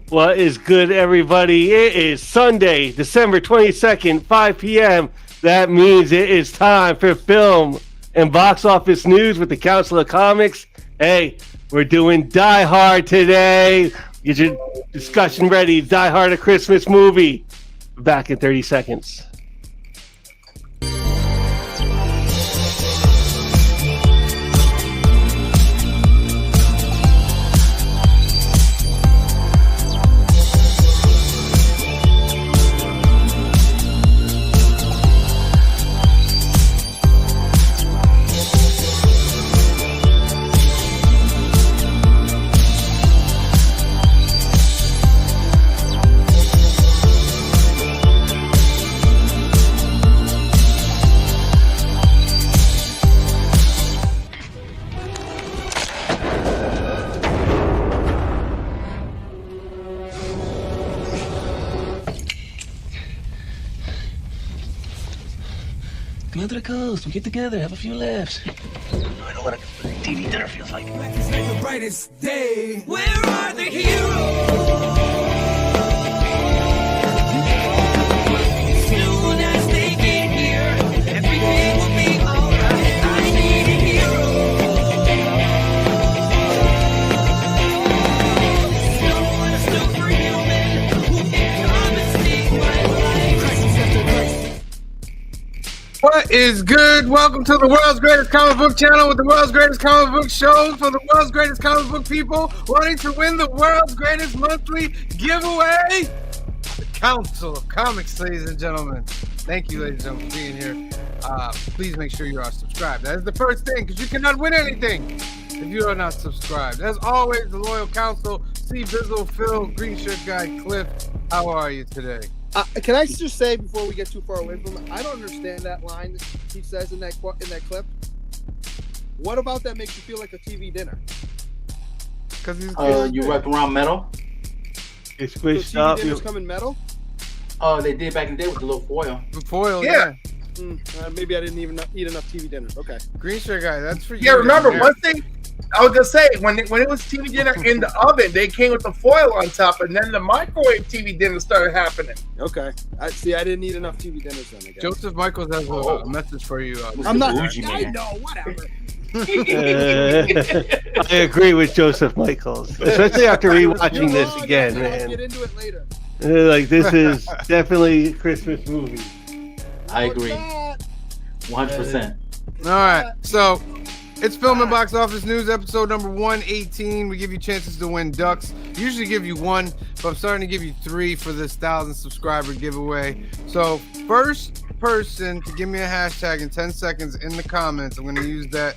What is good, everybody? It is Sunday, December 22nd, 5 p.m. That means it is time for film and box office news with the Council of Comics. Hey, we're doing Die Hard today. Get your discussion ready. Die Hard, a Christmas movie. Back in 30 seconds. Come out to the coast, we get together, have a few laughs. I know what a TV dinner feels like. It's like the brightest day. Where are the heroes? Soon as they get here, everything will be alright. I need a hero. Someone a superhuman who can come and save my life. Crisis after crisis. What is good? Welcome to the world's greatest comic book channel with the world's greatest comic book shows for the world's greatest comic book people wanting to win the world's greatest monthly giveaway. The Council of Comics, ladies and gentlemen. Thank you, ladies and gentlemen, for being here. Please make sure you are subscribed. That is the first thing, because you cannot win anything if you are not subscribed. As always, the loyal council, C. Bizzle, Phil, Green Shirt Guy, Cliff. How are you today? Can I just say before we get too far away from it, I don't understand that line that he says in that clip. What about that makes you feel like a TV dinner? Because he's you wrapped around metal. It's So squished TV up. dinners come in metal? Oh, they did back in the day with the little foil. foil, yeah. Maybe I didn't even eat enough TV dinners. Okay. Green Shirt Guy, that's for you. Yeah, remember down one thing I was gonna say when it was TV dinner in the oven, they came with the foil on top, and then the microwave TV dinner started happening. Okay. I didn't eat enough TV dinners then, I guess. Joseph Michaels has a message for you. I'm not. Bougie I man. know, whatever. I agree with Joseph Michaels, especially after rewatching this again, I'll man. get into it later. Like, this is definitely a Christmas movie. I agree. 100%. All right, so it's Film and Box Office News, episode number 118. We give you chances to win ducks. Usually give you one, but I'm starting to give you three for this 1,000 subscriber giveaway. So first person to give me a hashtag in 10 seconds in the comments, I'm going to use that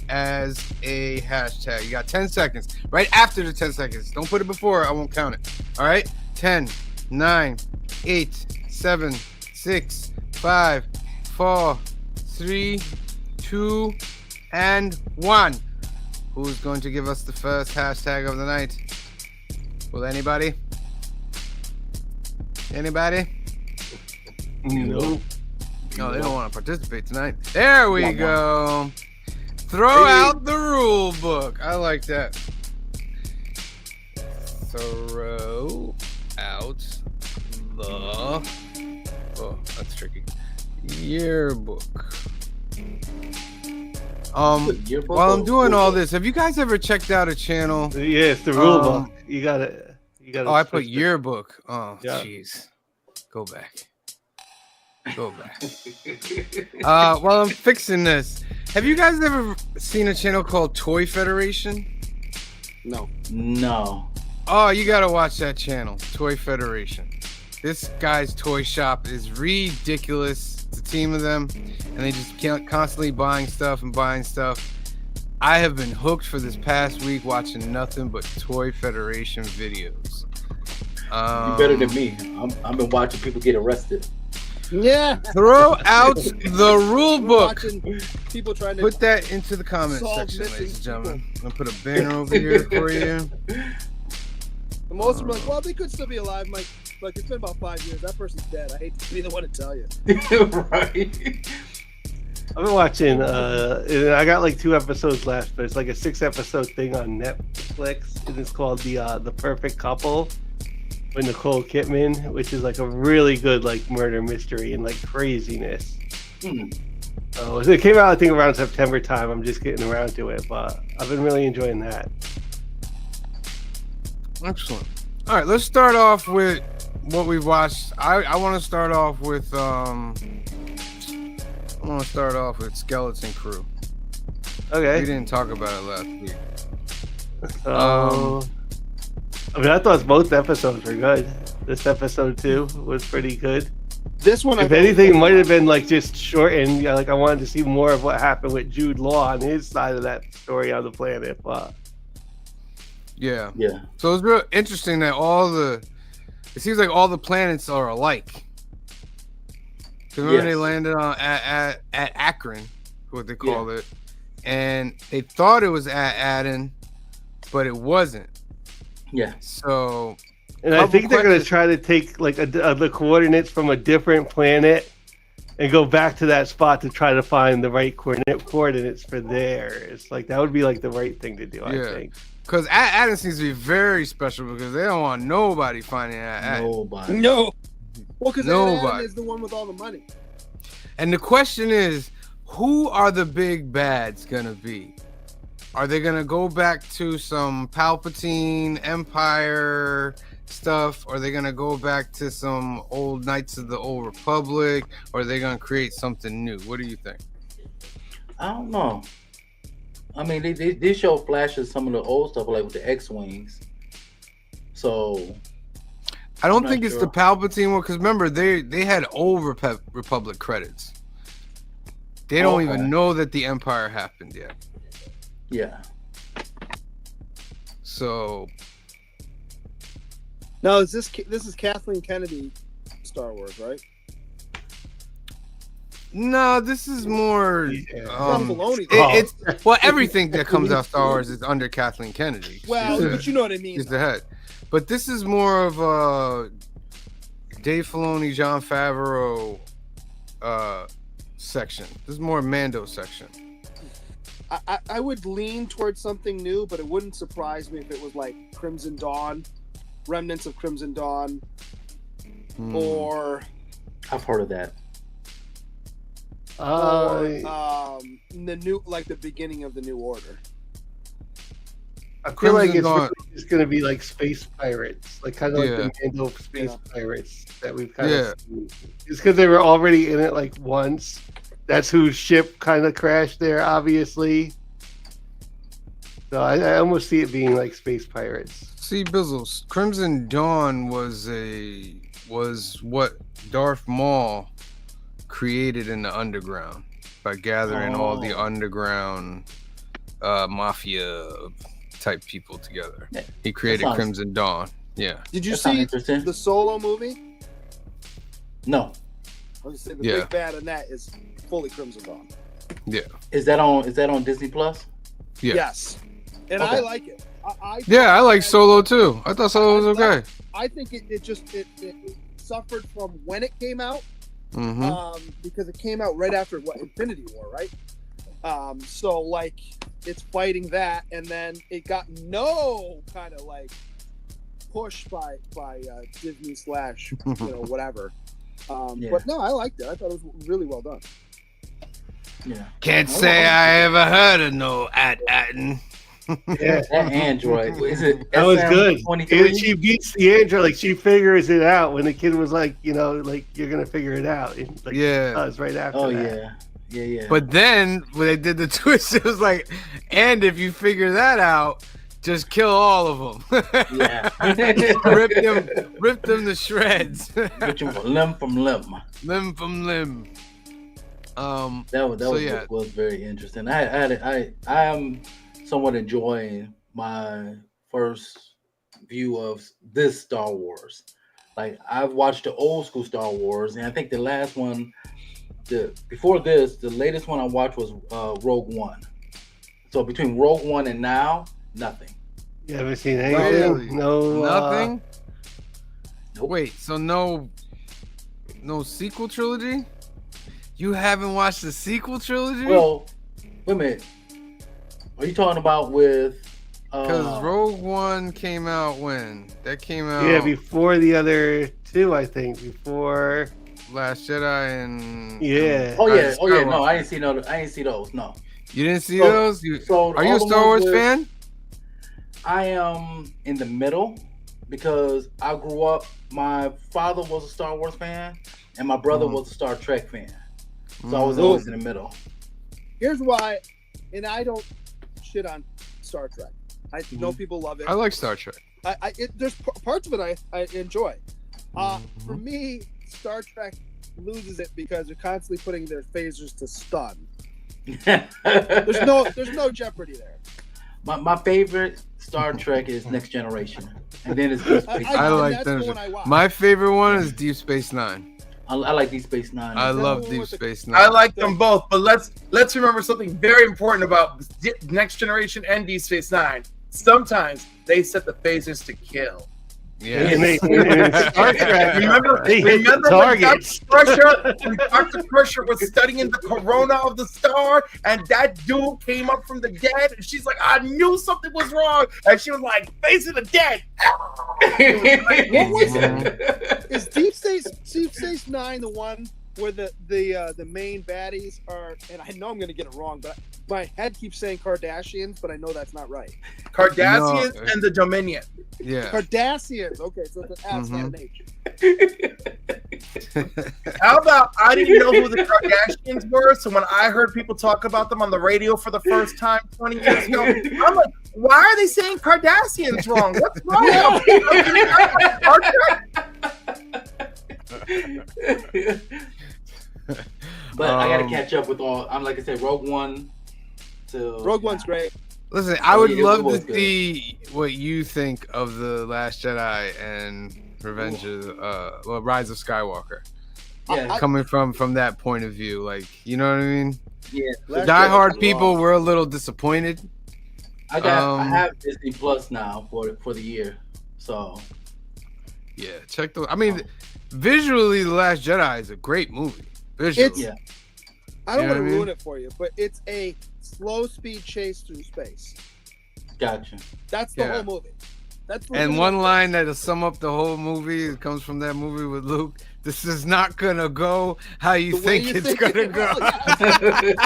as a hashtag. You got 10 seconds. Right after the 10 seconds. Don't put it before. I won't count it. All right? 10, 9, 8, 7, 6, 5, 4, 3, 2, and 1. Who's going to give us the first hashtag of the night? Will anybody? Anybody? No. No, they don't want to participate tonight. There we go. Throw out the rule book. I like that. Throw out the... Oh, that's tricky. Yearbook. While I'm doing all this, have you guys ever checked out a channel? Yeah, it's the rule book. You gotta. Oh, I put yearbook. Oh, Yeah. jeez. Go back. While I'm fixing this, have you guys ever seen a channel called Toy Federation? No. No. Oh, you gotta watch that channel, Toy Federation. This guy's toy shop is ridiculous. It's a team of them, and they just constantly buying stuff. I have been hooked for this past week watching nothing but Toy Federation videos. You better than me. I've been watching people get arrested. Yeah. Throw out the rule book. Watching people trying to Put that into the comment solve section, missing ladies and gentlemen. people. I'm gonna put a banner over here for you. The most of them are like, well, they could still be alive, Mike. Like, it's been about 5 years. That person's dead. I hate to be the one to tell you. Right. I've been watching. I got like 2 episodes left, but it's like a 6-episode thing on Netflix, and it's called the Perfect Couple. with Nicole Kidman, which is like a really good like murder mystery and like craziness. So it came out I think around September time. I'm just getting around to it, but I've been really enjoying that. Excellent. All right, let's start off with what we've watched. I want to start off with Skeleton Crew. We Okay. didn't talk about it last week. So, I mean, I thought both episodes were good. This episode 2 was pretty good. This one, If anything, it might have been like just shortened. Like I wanted to see more of what happened with Jude Law on his side of that story on the planet. But Yeah. Yeah. So it's real interesting that it seems like all the planets are alike. Because remember they Yes. landed on at Akron, what they call it, and they thought it was at Aden, but it wasn't. Yeah. So and I Couple think they're going to questions. try to take like the coordinates from a different planet and go back to that spot to try to find the right coordinates for there. It's like that would be like the right thing to do. I Yeah. think. because Aden seems to be very special because they don't want nobody finding Aden. Nobody. No. Well, because Nobody. Adam is the one with all the money. And the question is, who are the big bads gonna be? Are they gonna go back to some Palpatine Empire stuff? Or are they gonna go back to some old Knights of the Old Republic? Or are they gonna create something new? What do you think? I don't know. I mean, they show flashes some of the old stuff, like with the X-wings. So I don't Not think it's sure. the Palpatine one because remember they had old Republic credits. They don't Okay. even know that the Empire happened yet. yeah, So No, this is Kathleen Kennedy, Star Wars, right? no, this is more. From Filoni. It's well, everything that comes out Star Wars is under Kathleen Kennedy. Well, She's but you know what I mean. she's the head. But this is more of a Dave Filoni, John Favreau section. This is more Mando section. I would lean towards something new, but it wouldn't surprise me if it was like Crimson Dawn, remnants of Crimson Dawn, or I've heard of that. the new, like the beginning of the New Order. I feel like Crimson it's Dawn. really just going to be like space pirates, like kind of like the Mando space pirates that we've kind of seen. It's because they were already in it like once. That's whose ship kind of crashed there, obviously. So I almost see it being like space pirates. See, Bizzles, Crimson Dawn was what Darth Maul created in the underground by gathering all the underground mafia type people together. Yeah, He created sounds- Crimson Dawn. Yeah. Did you That sounds see interesting. the Solo movie? No, I was saying the Yeah. big bad in that is fully Crimson Dawn. Yeah. is that on Disney Plus? Yeah. Yes, and Okay. I like it. Yeah, I like Solo too. I thought Solo was okay. I think it suffered from when it came out, Mm-hmm. because it came out right after Infinity War, right? So like it's fighting that, and then it got no kind of like push by Disney slash whatever. Yeah. But no, I liked it. I thought it was really well done. Yeah, Can't say I ever heard of no Atten. Yeah, that Android. Is it? that was good. SM-23? And she beats the android, like she figures it out when the kid was like, like you're gonna figure it out. And, like, Yeah. she does right after Oh that. yeah. But then when they did the twist, it was like, and if you figure that out, just kill all of them. Yeah. rip them to shreds. Get you limb from limb. Limb from limb. That was very interesting. I am somewhat enjoying my first view of this Star Wars. Like I've watched the old school Star Wars, and I think the last one, before this, the latest one I watched was Rogue One. So between Rogue One and now, nothing. You haven't seen anything? Really? No. Nothing. Nope. Wait, so no sequel trilogy? You haven't watched the sequel trilogy? Well, wait a minute. Are you talking about with Because Rogue One came out when? That came out Yeah, before the other two, I think. Before. Last Jedi and Yeah. Oh yeah, Rise of oh yeah. No, Skywalker. I ain't see no. I ain't see those. No. You didn't see So- those? So Are you all a the Star ones Wars with- fan? I am in the middle because I grew up. My father was a Star Wars fan, and my brother was a Star Trek fan. So I was always in the middle. Here's why, and I don't shit on Star Trek. I know people love it. I like Star Trek. There's parts of it I enjoy. For me, Star Trek loses it because they're constantly putting their phasers to stun. There's no jeopardy there. My favorite Star Trek is Next Generation, and then it's Deep Space I Nine. like that's the them. one I watch. My favorite one is Deep Space Nine. I like Deep Space Nine. I that love one Deep with the- Space Nine. I like them both, but let's remember something very important about Next Generation and Deep Space Nine. Sometimes they set the phasers to kill. Yeah. And in Star Trek, Remember they hit the when targets. Dr. Crusher was studying the corona of the star, and that dude came up from the dead, and she's like, I knew something was wrong, and she was like, face of the dead. What was it? Is Deep Space Nine the one where the main baddies are? And I know I'm going to get it wrong, but my head keeps saying Kardashians, but I know that's not right. Cardassians No. and the Dominion. Yeah. Cardassians. Okay, so it's an S, not an H. How about I didn't know who the Kardashians were, so when I heard people talk about them on the radio for the first time 20 years ago, I'm like, why are they saying Kardashians wrong? What's wrong with them? But I gotta catch up with all. I'm like I said, Rogue One. Rogue One's great. Listen, I would yeah, it love was to good. see what you think of the Last Jedi and Revenge of Rise of Skywalker. Yeah, Coming from that point of view, like, you know what I mean? yeah. The diehard people were a little disappointed. I have Disney Plus now for the year, so Yeah, check those. I mean, visually, The Last Jedi is a great movie. Visually. yeah. I don't You know want to what I mean? ruin it for you, but it's a slow speed chase through space. Gotcha. That's the Yeah. whole movie. That's And one line that'll sum up the whole movie, it comes from that movie with Luke. This is not gonna go how you The way think you it's think gonna it go. will,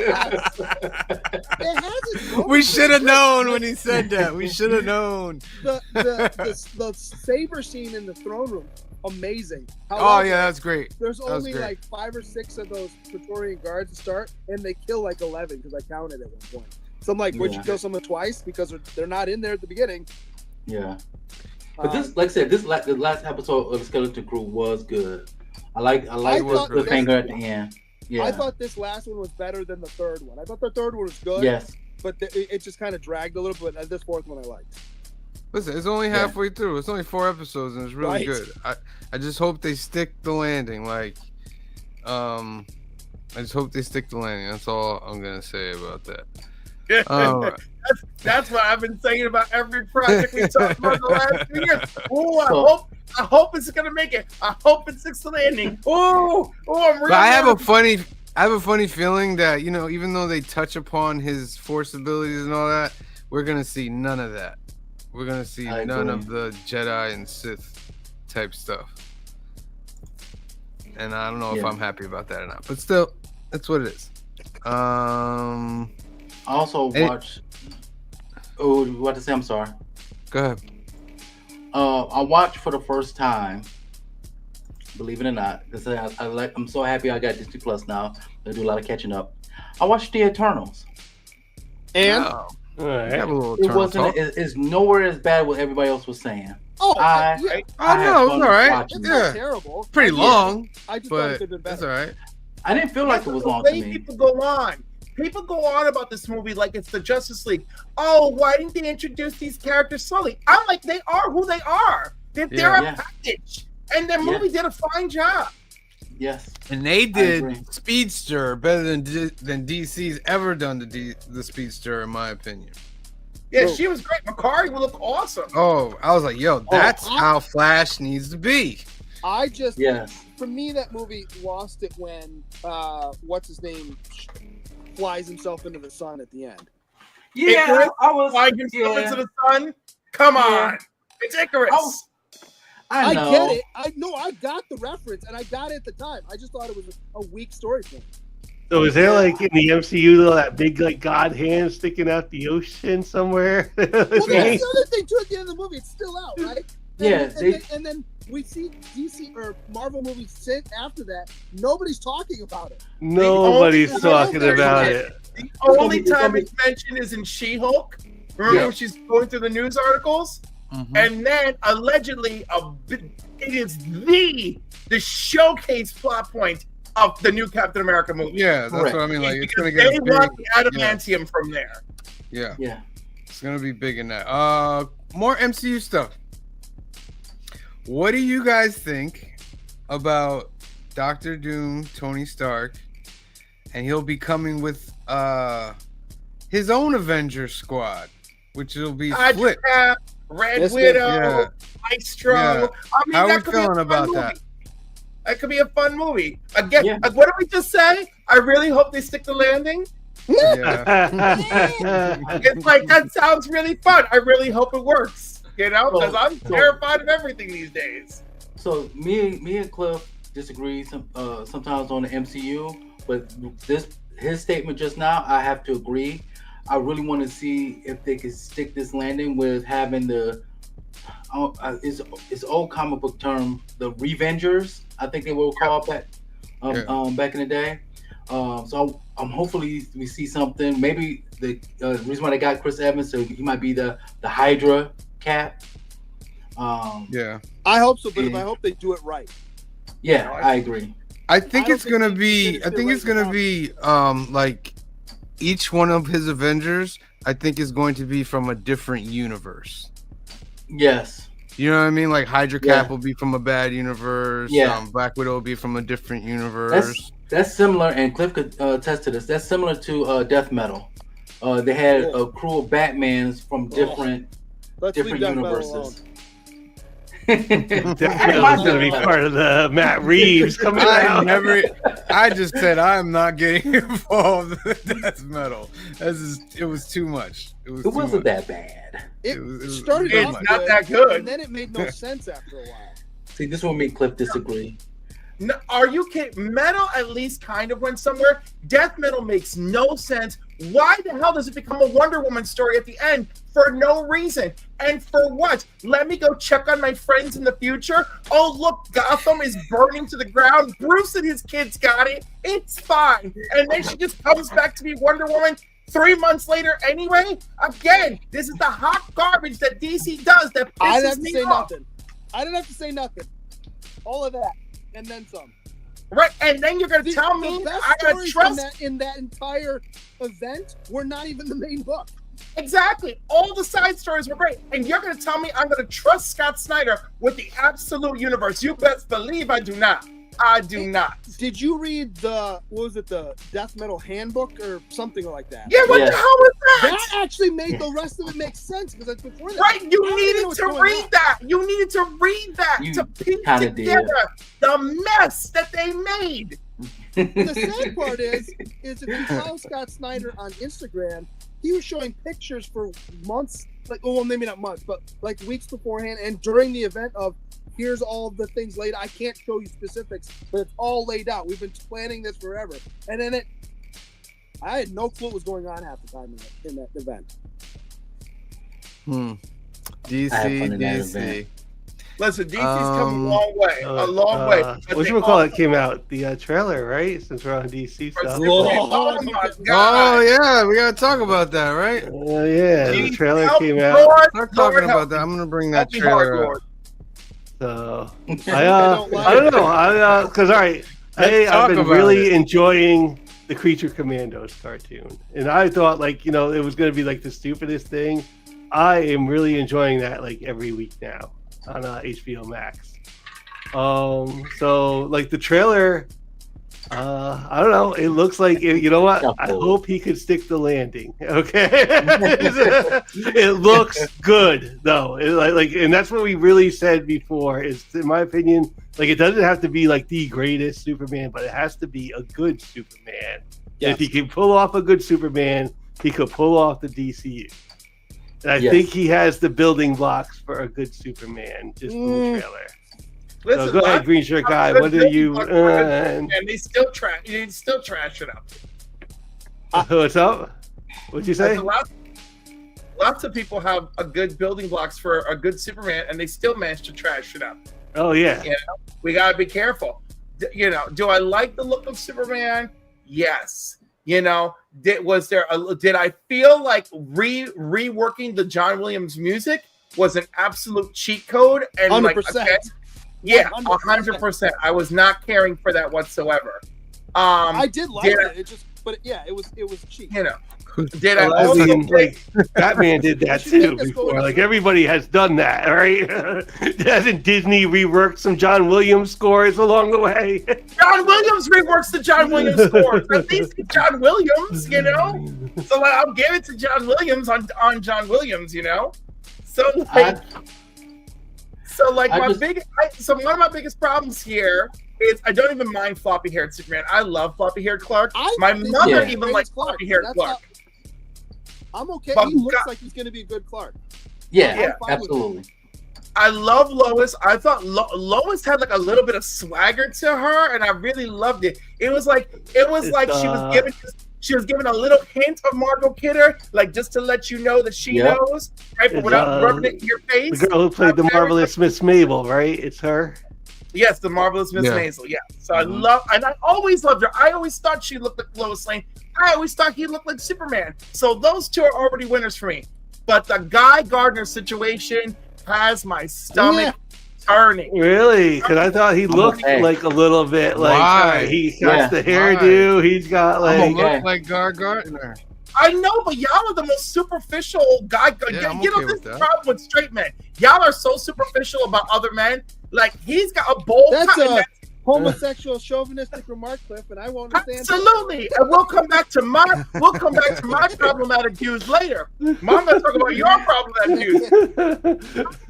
yes. It has its moments. We should have known when he said that. We should have known. The saber scene in the throne room, amazing. Oh However, yeah, that's great. There's was only great. like 5 or 6 of those Praetorian guards to start, and they kill like 11 because I counted at one point. So I'm like, would you Yeah. kill someone twice because they're not in there at the beginning? Yeah. But this, like I said, the last episode of the Skeleton Crew was good. I like thought the this- finger at the end. Yeah. I thought this last one was better than the third one. I thought the third one was good, Yes. but it just kind of dragged a little bit. And this fourth one I liked. Listen, it's only halfway thugh. It's only 4 episodes and it's really Right. good. I just hope they stick the landing. Like, I just hope they stick the landing. That's all I'm gonna say about that. That's what I've been saying about every project we talked about the last 2 years. Oh, I hope it's gonna make it. I hope it sticks the landing. Oh, I'm really. But I have a funny feeling that, you know, even though they touch upon his force abilities and all that, we're gonna see none of that. We're gonna see I none agree. of the Jedi and Sith type stuff. And I don't know if Yeah. I'm happy about that or not. But still, that's what it is. I also Hey. watched. Oh, what to say? I'm sorry. Go ahead. I watched for the first time. Believe it or not, because I'm so happy I got Disney Plus now. I do a lot of catching up. I watched The Eternals. And Oh, All I right. have a little It turn wasn't. talk. It's nowhere as bad what everybody else was saying. oh, I- yeah, Oh had no, it's fun all right. watching it's it. not Yeah, terrible. pretty Yeah. long, I just thought it but could have been it's better. all right. I didn't feel like it was long to me. People go on. People go on about this movie like it's the Justice League. Oh, why didn't they introduce these characters slowly? I'm like, they are who they are. They're Yeah. a package, and the movie did a fine job. Yes. And they agree. did Speedster better than DC's ever done the Speedster, in my opinion. Yeah, Bro. she was great. Makari would look awesome. Oh, I was like, yo, that's I- how Flash needs to be. I just, Yes. for me, that movie lost it when what's his name flies himself into the sun at the end. Yeah, Icarus I was. flying himself Yeah, into the sun. Come Yeah. on, it's Icarus. I know. get it. I got the reference, and I got it at the time. I just thought it was a weak story point. So is there like in the MCU though that big like God hand sticking out the ocean somewhere? Well, that's Yeah. the other thing too. At the end of the movie, it's still out, right? Yeah, And then we see DC or Marvel movies sit after that. Nobody's talking about it. Nobody's only- talking about it. The only time it's mentioned is in She-Hulk. Remember Yeah. when she's going through the news articles? And then allegedly, it is the showcase plot point of the new Captain America movie. Yeah, that's Correct. what I mean. Like, it's Because gonna get they big. want the adamantium from there. Yeah, Yeah. it's gonna be big in that. More MCU stuff. What do you guys think about Doctor Doom, Tony Stark, and he'll be coming with his own Avengers squad, which will be split. Hydra, Red Yes, Widow, yeah. Maestro. Yeah. I mean, How that we could be a feeling fun about movie. that? That could be a fun movie. Again, Yeah. what did we just say? I really hope they stick the landing. Yeah. It's like, that sounds really fun. I really hope it works. You know, because I'm So- terrified of everything these days. So me and Cliff disagree sometimes on the MCU, but his statement just now, I have to agree. I really want to see if they could stick this landing with having the it's old comic book term, the Revengers. I think they will call it back back in the day. So I'm hopefully we see something. Maybe the reason why they got Chris Evans, so he might be the Hydra Cap. Yeah. I hope so, but Yeah. I hope they do it right. Yeah, I agree. I think I don't it's gonna think be. it's I think it's gonna be like each one of his Avengers. I think is going to be from a different universe. Yes. You know what I mean? Like Hydra Yeah. Cap will be from a bad universe. Yeah. Black Widow will be from a different universe. That's similar, and Cliff could attest to this. That's similar to Death Metal. They had a crew of Batmans from different Let's leave different that metal alone. universes. That's gonna be part of the Matt Reeves coming out. I just said I'm not getting involved with Death Metal. It was too much. It was It too wasn't much. that bad. It was started It's off not that good. and then it made no sense after a while. See, this one me and Cliff disagree. No, are you kidding? Metal at least kind of went somewhere. Death Metal makes no sense. Why the hell does it become a Wonder Woman story at the end for no reason? And for what? Let me go check on my friends in the future. Oh, look, Gotham is burning to the ground. Bruce and his kids got it. It's fine. And then she just comes back to be Wonder Woman 3 months later anyway. Again, this is the hot garbage that DC does that I didn't pisses have to me say off. nothing. I didn't have to say nothing. All of that, and then some. Right, and then you're gonna tell me the best I gotta stories trust in that entire event were not even the main book. exactly. All the side stories were great, and you're gonna tell me I'm gonna trust Scott Snyder with the absolute universe? You best believe I do not. I do not. Did you read the Death Metal Handbook or something like that? Yeah, what Yes. the hell was That that? actually made the rest of it make sense because that's before that. Right, you I don't even know needed what's to going read on. that. You needed to read that You to piece kinda did. together the mess that they made. The sad part is if you follow Scott Snyder on Instagram, he was showing pictures for months, well, maybe not months, but like weeks beforehand and during the event of here's all of the things laid out. I can't show you specifics, but it's all laid out. We've been planning this forever. And then I had no clue what was going on half the time in that event. DC, I had fun in that DC. event. Listen, DC's come a long way. A long way. But What they you call all- it came out? The trailer, right? Since we're on DC stuff. Oh my Oh God. yeah, we gotta talk about that, right? Yeah, the Jeez, trailer help came me, out. Lord, Start Lord, talking help about that. me. I'm gonna bring Help that me hard, trailer Lord. up. So I don't like I don't it. know. Because all right, Let's I've talk been about really it. enjoying the Creature Commandos cartoon, and I thought like it was gonna be like the stupidest thing. I am really enjoying that like every week now on HBO Max. So like the trailer, I don't know. It looks like you know what? I hope he could stick the landing. Okay, it looks good though. And that's what we really said before. Is in my opinion, like it doesn't have to be like the greatest Superman, but it has to be a good Superman. Yes. If he can pull off a good Superman, he could pull off the DCU. And I Yes. think he has the building blocks for a good Superman just from the trailer. Listen, So go ahead, Green Shirt Guy. What do you? And they still trash it up. What's up? What'd you say? Lots of people have a good building blocks for a good Superman, and they still manage to trash it up. Oh yeah. You know, we gotta be careful. Do I like the look of Superman? Yes. Did I feel like reworking the John Williams music was an absolute cheat code? And 100%. Like, yeah, 100%. 100%. I was not caring for that whatsoever. I did like it. It was cheap. Did I Well, I also mean, think like, Batman did that too before. Like everybody has done that, right? Hasn't Disney reworked some John Williams scores along the way? John Williams reworks the John Williams scores? At least it's John Williams, So like, I'll give it to John Williams on John Williams, So like, one of my biggest problems here is I don't even mind floppy-haired Superman. I love floppy-haired Clark. My mother even likes floppy-haired Clark. I'm okay. But He looks like he's going to be a good Clark. Yeah, absolutely. I love Lois. I thought Lois had like a little bit of swagger to her, and I really loved it. It was like she was given a little hint of Margot Kidder, like just to let you know that she knows, right? But without rubbing it in your face. The girl who played the marvelous Miss Mabel, right? It's her. Yes, the marvelous Miss Maisel. Yeah. So I always loved her. I always thought she looked like Lois Lane. I always thought he looked like Superman. So those two are already winners for me. But the Guy Gardner situation has my stomach turning. Really? Because I thought he looked like a little bit like he got the hairdo. He's got like look like Guy Gardner. I know, but y'all are the most superficial guy. Yeah, This is the problem with straight men. Y'all are so superficial about other men. Like, he's got a bowl That's cut. a homosexual chauvinistic remark, Cliff, and I won't understand. Absolutely. And we'll come back to my problematic views later. Mom, let's talk about your problematic views.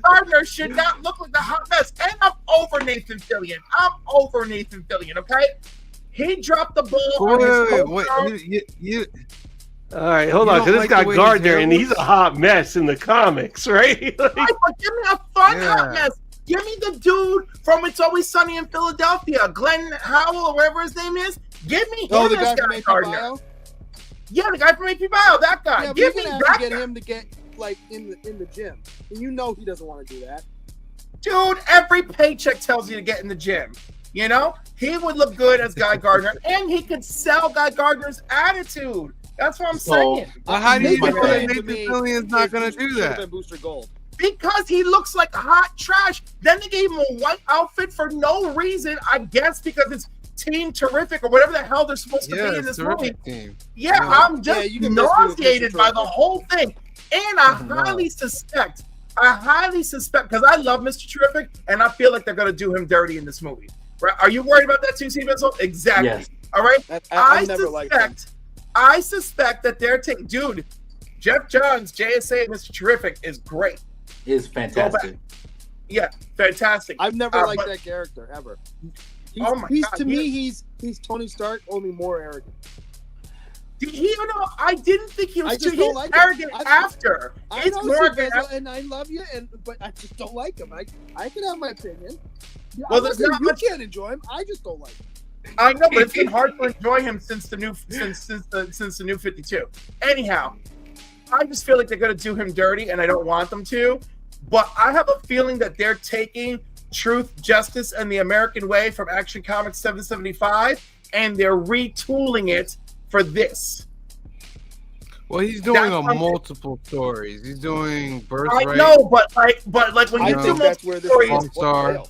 Gardner should not look like the hot mess. And I'm over Nathan Fillion. Okay? He dropped the ball. Wait. All right, hold on, because it's got Gardner, and he's a hot mess in the comics, right? But give me a fun hot mess. Give me the dude from It's Always Sunny in Philadelphia, Glenn Howell, or whatever his name is. Give me him the guy as from Guy AP Gardner. Bio? Yeah, the guy from AP Bio, that guy. Yeah, Give me have that to get guy. him to get like in the gym, and he doesn't want to do that. Dude, every paycheck tells you to get in the gym. He would look good as Guy Gardner, and he could sell Guy Gardner's attitude. That's what I'm saying. How do you know Nathan that Fillion Nathan Fillion's not going to do Should have that? been Booster Gold. Because he looks like hot trash. Then they gave him a white outfit for no reason. I guess because it's Team Terrific or whatever the hell they're supposed to be in this movie. Team. Yeah, I'm just you can best do it with nauseated Mr. by the Terrific. whole thing. And I highly suspect, because I love Mr. Terrific, and I feel like they're going to do him dirty in this movie. Right? Are you worried about that too, Steve? Exactly. Yes. All right? I never liked him. I suspect that they're taking... Dude, Jeff Johns, JSA, Mr. Terrific is great. Is fantastic. Yeah, fantastic. I've never liked that character ever. He's Tony Stark, only more arrogant. I didn't think he was just too don't like arrogant him. after. I It's know more Sylvester, and I love you, but I just don't like him. I can have my opinion. Well, I'm not saying you can't enjoy him. I just don't like him. I know, but it's been hard to enjoy him since the new 52. Anyhow, I just feel like they're gonna do him dirty, and I don't want them to. But I have a feeling that they're taking Truth, Justice, and the American Way from Action Comics 775, and they're retooling it for this. Well, he's doing multiple stories. He's doing Birthright. I know, but like when I you do think that's where multiple this stories, is.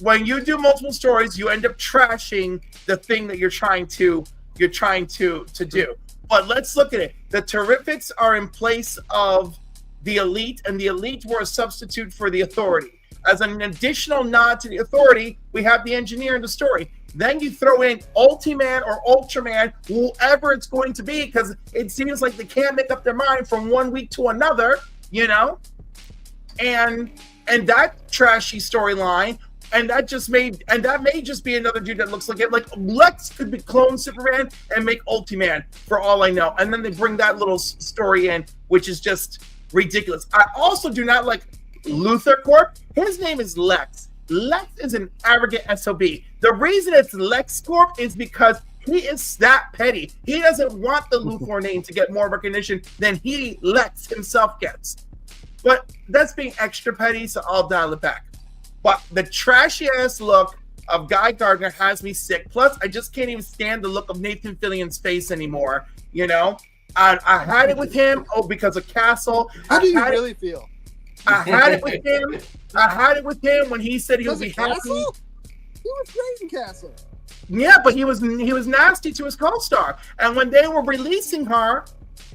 when you do multiple stories, you end up trashing the thing that you're trying to do. But let's look at it. The Terrifics are in place of the Elite, and the Elite were a substitute for the Authority. As an additional nod to the Authority, we have the Engineer in the story. Then you throw in Ultiman or Ultraman, whoever it's going to be, because it seems like they can't make up their mind from one week to another, And that trashy storyline And that may just be another dude that looks like it. Like Lex could be clone Superman and make Ultiman for all I know. And then they bring that little story in, which is just ridiculous. I also do not like Luthor Corp. His name is Lex. Lex is an arrogant SOB. The reason it's Lex Corp is because he is that petty. He doesn't want the Luthor name to get more recognition than he, Lex, himself gets. But that's being extra petty, so I'll dial it back. But the trashy ass look of Guy Gardner has me sick. Plus, I just can't even stand the look of Nathan Fillion's face anymore. You know, I had it with him. Oh, because of Castle. How do you really feel? I had it with him. I had it with him when he said he would be happy. Castle? He was great in Castle. Yeah, but he was nasty to his co-star. And when they were releasing her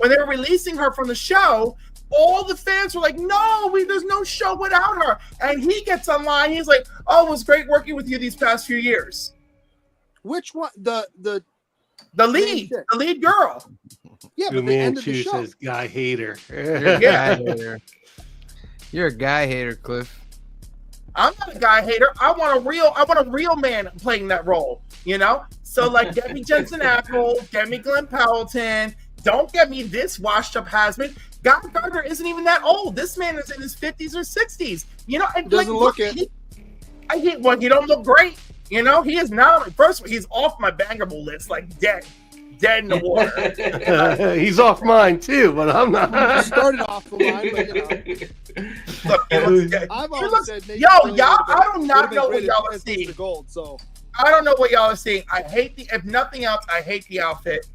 from the show, all the fans were like, "No, there's no show without her." And he gets online. He's like, "Oh, it was great working with you these past few years." Which one? The lead girl. Yeah, Fu but they ended the Manchu show. says guy hater. You're a guy hater. You're a guy hater, Cliff. I'm not a guy hater. I want a real man playing that role. You know, so like, get me Jensen Ackles, get me Glenn Powelton. Don't get me this washed-up has-been. Guy Gardner isn't even that old. This man is in his 50s or 60s. You know, and Doesn't look it. He don't look great. You know, he is not. First of all, he's off my bangable list, like dead in the water. He's off mine too, but I'm not. Started off the line, but you know. Look, I've always said, Nathan yo, Fillion y'all, would've I do been not know what great y'all are as seeing. Mr. Gold, so I don't know what y'all are seeing. I hate if nothing else, I hate the outfit,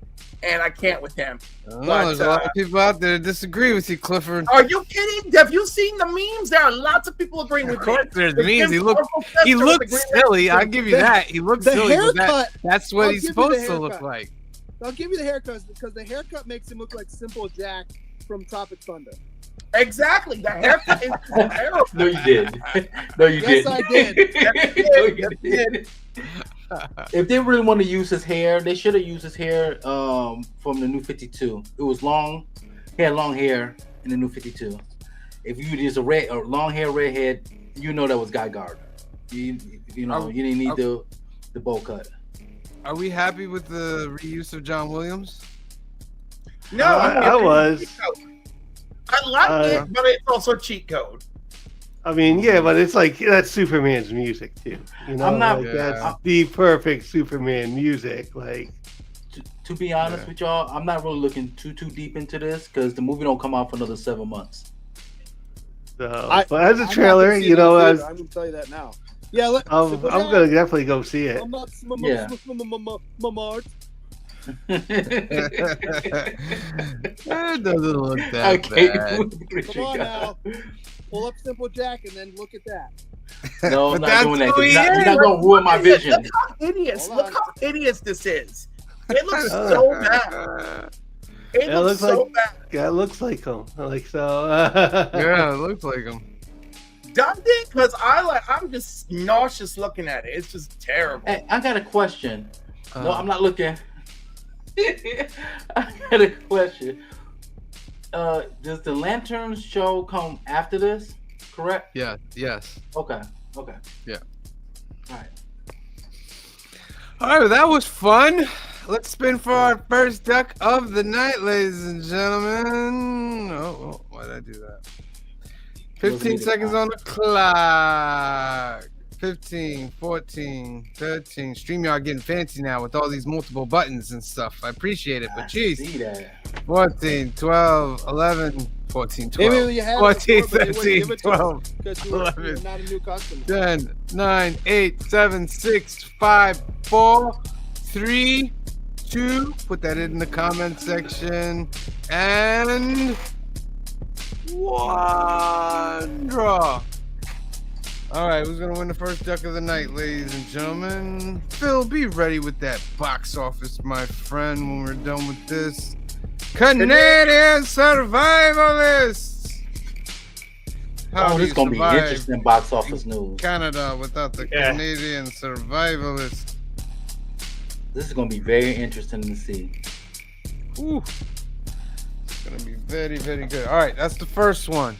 and I can't with him. There's a lot of people out there that disagree with you, Clifford. Are you kidding? Have you seen the memes? There are lots of people agreeing with Of course, me. there's The memes. Kim He Possible looks Fester with the silly. green I'll give you The- that. He looks the silly. But haircut- that's what I'll he's give you the supposed to look haircut. like. I'll give you the haircut because the haircut makes him look like Simple Jack from Tropic Thunder. Exactly. The haircut is terrible. No, you did. No, you Yes, didn't. I did. No, you didn't. If they really want to use his hair, they should have used his hair from the New 52. It was long. He had long hair in the New 52. If you use a long hair redhead, you know that was Guy Gardner. You know, you didn't need the bowl cut. Are we happy with the reuse of John Williams? No, I was. I like it, but it's also cheat code. I mean, yeah, but it's like that's Superman's music too. You know, I'm not- like, Yeah. that's the perfect Superman music. Like, To be honest with y'all, I'm not really looking too deep into this because the movie don't come out for another 7 months. so, but as a I'm not trailer, gonna see you it in know, the as theater, I'm gonna tell you that now. Yeah, I'm gonna definitely go see it. Yeah. Mart. It doesn't look that Okay. bad. Come on now. Pull up Simple Jack and then look at that. No, But I'm not that's doing that. who he You're not is. gonna ruin my vision. Look how hideous! Hold on. Look how hideous this is. It looks so bad. It Yeah, it looks looks so like- bad. Yeah, it looks like him. Like so. Yeah, it looks like him. Does it? Because I'm just nauseous looking at it. It's just terrible. Hey, I got a question. No, Uh, I'm not looking. I got a question. Does the Lanterns show come after this? Correct? Yeah. Yes. Okay. Yeah. All right. All right, well, that was fun. Let's spin for our first duck of the night, ladies and gentlemen. Oh, why did I do that? 15 seconds on the clock. 15, 14, 13. StreamYard getting fancy now with all these multiple buttons and stuff. I appreciate it, but I geez. see that. 14, 12, 11, 14, 12. Maybe you had 14, it before, but they wouldn't 13, give it to us 12, because you're 11. not a new customer. 10, 9, 8, 7, 6, 5, 4, 3, 2. Put that in the comment section. And 1 draw. All right, who's going to win the first duck of the night, ladies and gentlemen? Phil, be ready with that box office, my friend, when we're done with this. Canadian Survivalists! How Oh, do this you is gonna be survive interesting box office news. Canada without the Yeah. Canadian Survivalist? This is gonna be very interesting to see. Ooh. It's gonna be very, very good. All right, that's the first one.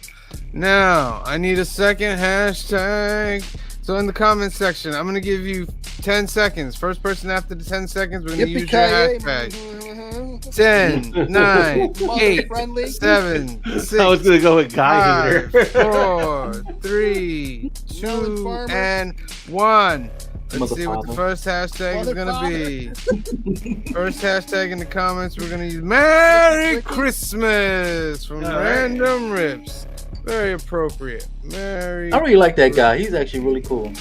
Now, I need a second hashtag So in the comment section, I'm gonna give you 10 seconds. First person after the 10 seconds, we're gonna use your Yippee-ki-yay. hashtag. 10, 9, Mother 8, friendly. 7, 6, I was gonna go with guy 5, hater. 4, 3, Melon 2, farmer. and 1. Let's Mother see what the father. first hashtag is Mother gonna father. be. First hashtag in the comments, we're gonna use Merry Christmas from All right. Random Rips. Very appropriate. Merry I really like that guy. He's actually really cool.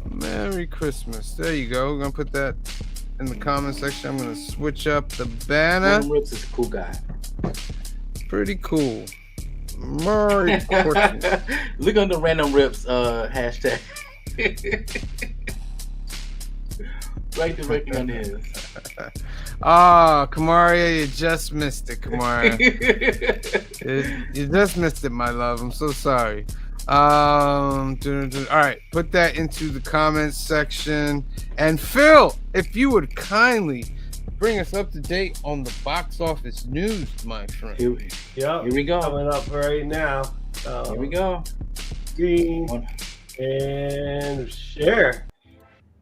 Merry Christmas. There you go. We're gonna put that in the comment section. I'm gonna switch up the banner. Random Rips is a cool guy. Pretty cool. Merry Christmas. Look on the Random Rips hashtag. Right directly on his. Ah, Kamaria, you just missed it, Kamaria. You just missed it, my love. I'm so sorry. All right, put that into the comments section. And Phil, if you would kindly bring us up to date on the box office news, my friend. Here, Yep. here we go. Coming up right now. Here we go. Green and share.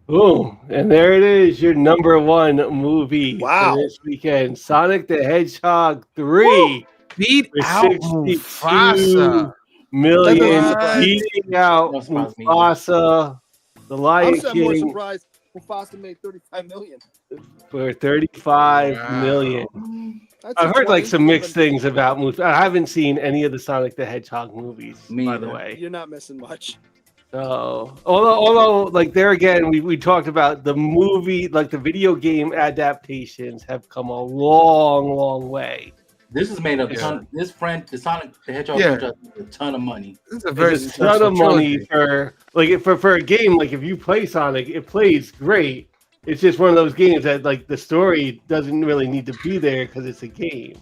Boom. And there it is, your number one movie Wow. for this weekend. Sonic the Hedgehog 3. Beat For out 62 Mufasa. million. What? Beating out Don't surprise me. Mufasa, the I'm Lion more King, surprised Mufasa made 35 million. for 35 Wow. million. That's I've heard like 20, some mixed even- things about Mufasa. I haven't seen any of the Sonic the Hedgehog movies, Me by the either. way. You're not missing much. So, although, like there again, we talked about the movie, like the video game adaptations have come a long way. This is made up. Yeah. Ton, this friend, the Sonic the Hedgehog, Yeah. franchise is a ton of money. This is a very There's a ton of successful money trilogy. for a game. Like if you play Sonic, it plays great. It's just one of those games that like the story doesn't really need to be there because it's a game.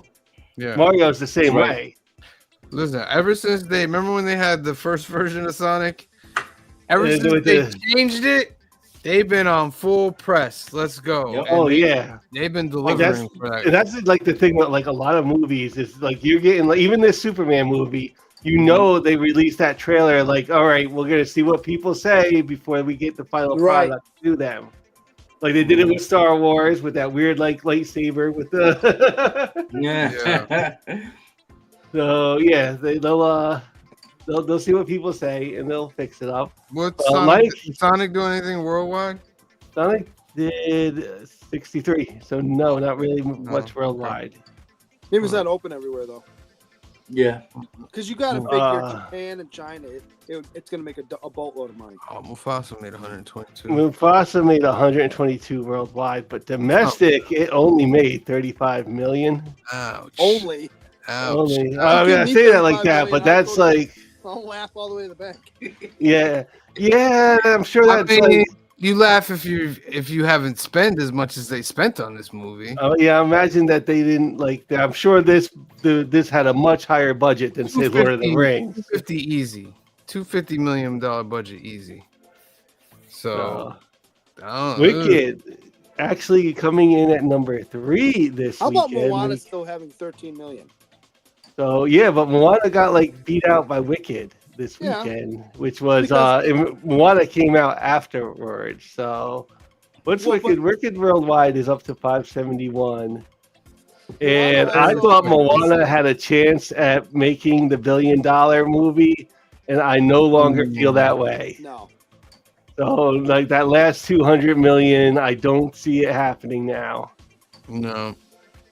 Yeah. Mario's the same Right. way. Listen, ever since they remember when they had the first version of Sonic, ever Yeah, since with they the- changed it, they've been on full press. Let's go. Yep. And Oh yeah. they've been Like, that's- delivering for that. And that's like the thing with like a lot of movies is like you're getting like even this Superman movie, you know they released that trailer like, all right, we're gonna see what people say before we get the final Right. product to them. Like they did it with Star Wars with that weird like lightsaber with the Yeah. so yeah, they'll see what people say and they'll fix it up. What's Mike? Sonic, Sonic do anything worldwide? Sonic did 63, so no, not really much okay. worldwide. Maybe it's not open everywhere though, Yeah. because you got to figure Uh, Japan and China. It's going to make a boatload of money. Oh, Mufasa made 122. Mufasa made 122 worldwide, but domestic it only made 35 million. Ouch. Only. Ouch. Only, I'll I mean, I give me say that like 35 that, million, but I'll that's go to- like, I'll laugh all the way to the bank. yeah, I'm sure I that's mean, like, you laugh if you haven't spent as much as they spent on this movie. yeah, imagine that they didn't like. I'm sure this had a much higher budget than say Lord of the 250 Rings. 250 easy. $250 million budget easy. So, I don't know. Wicked actually coming in at number 3 this How about weekend. Moana still having 13 million? So yeah, but Moana got like beat out by Wicked this Yeah. weekend, which was Because- and Moana came out afterwards. So what's Well, Wicked? Wicked worldwide is up to 571. And Moana I is thought also- Moana had a chance at making the $1 billion movie, and I no longer feel that way. No. So like that last 200 million, I don't see it happening now. No.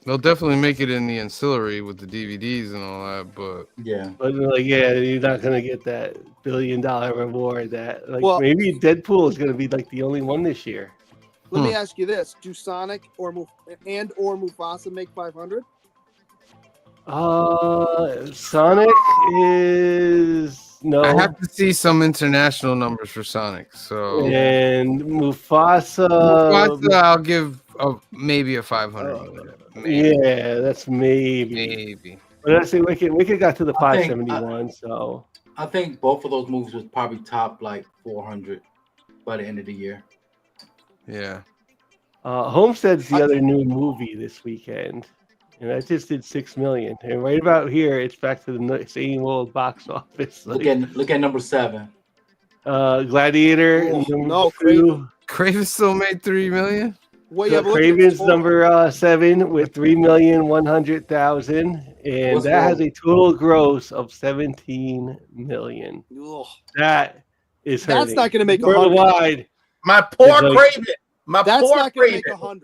They'll definitely make it in the ancillary with the DVDs and all that, but Yeah. But like, yeah, you're not gonna get that $1 billion reward. That like Well- maybe Deadpool is gonna be like the only one this year. Let me ask you this: do Sonic or Mufasa make 500? Sonic is no, I have to see some international numbers for Sonic. So and Mufasa. Mufasa, I'll give maybe a 500. Maybe. Yeah, that's maybe. Maybe. But I say Wicked. Wicked got to the I think- 571. So I think both of those movies would probably top like 400 by the end of the year. Yeah. Homestead's the other new movie this weekend, and that just did 6 million. And right about here, it's back to the same old box office. Look Like, at number 7. Gladiator. Oh, number no, 2. Craven. Craven still made 3 million. Well, yeah, but look at Craven's total. number 7 with 3,100,000, and What's that has wrong? a total gross of 17 million. Ugh. That is That's hurting. not going to make 100. Worldwide. My poor It's like- Craven. My That's poor not going to Craven.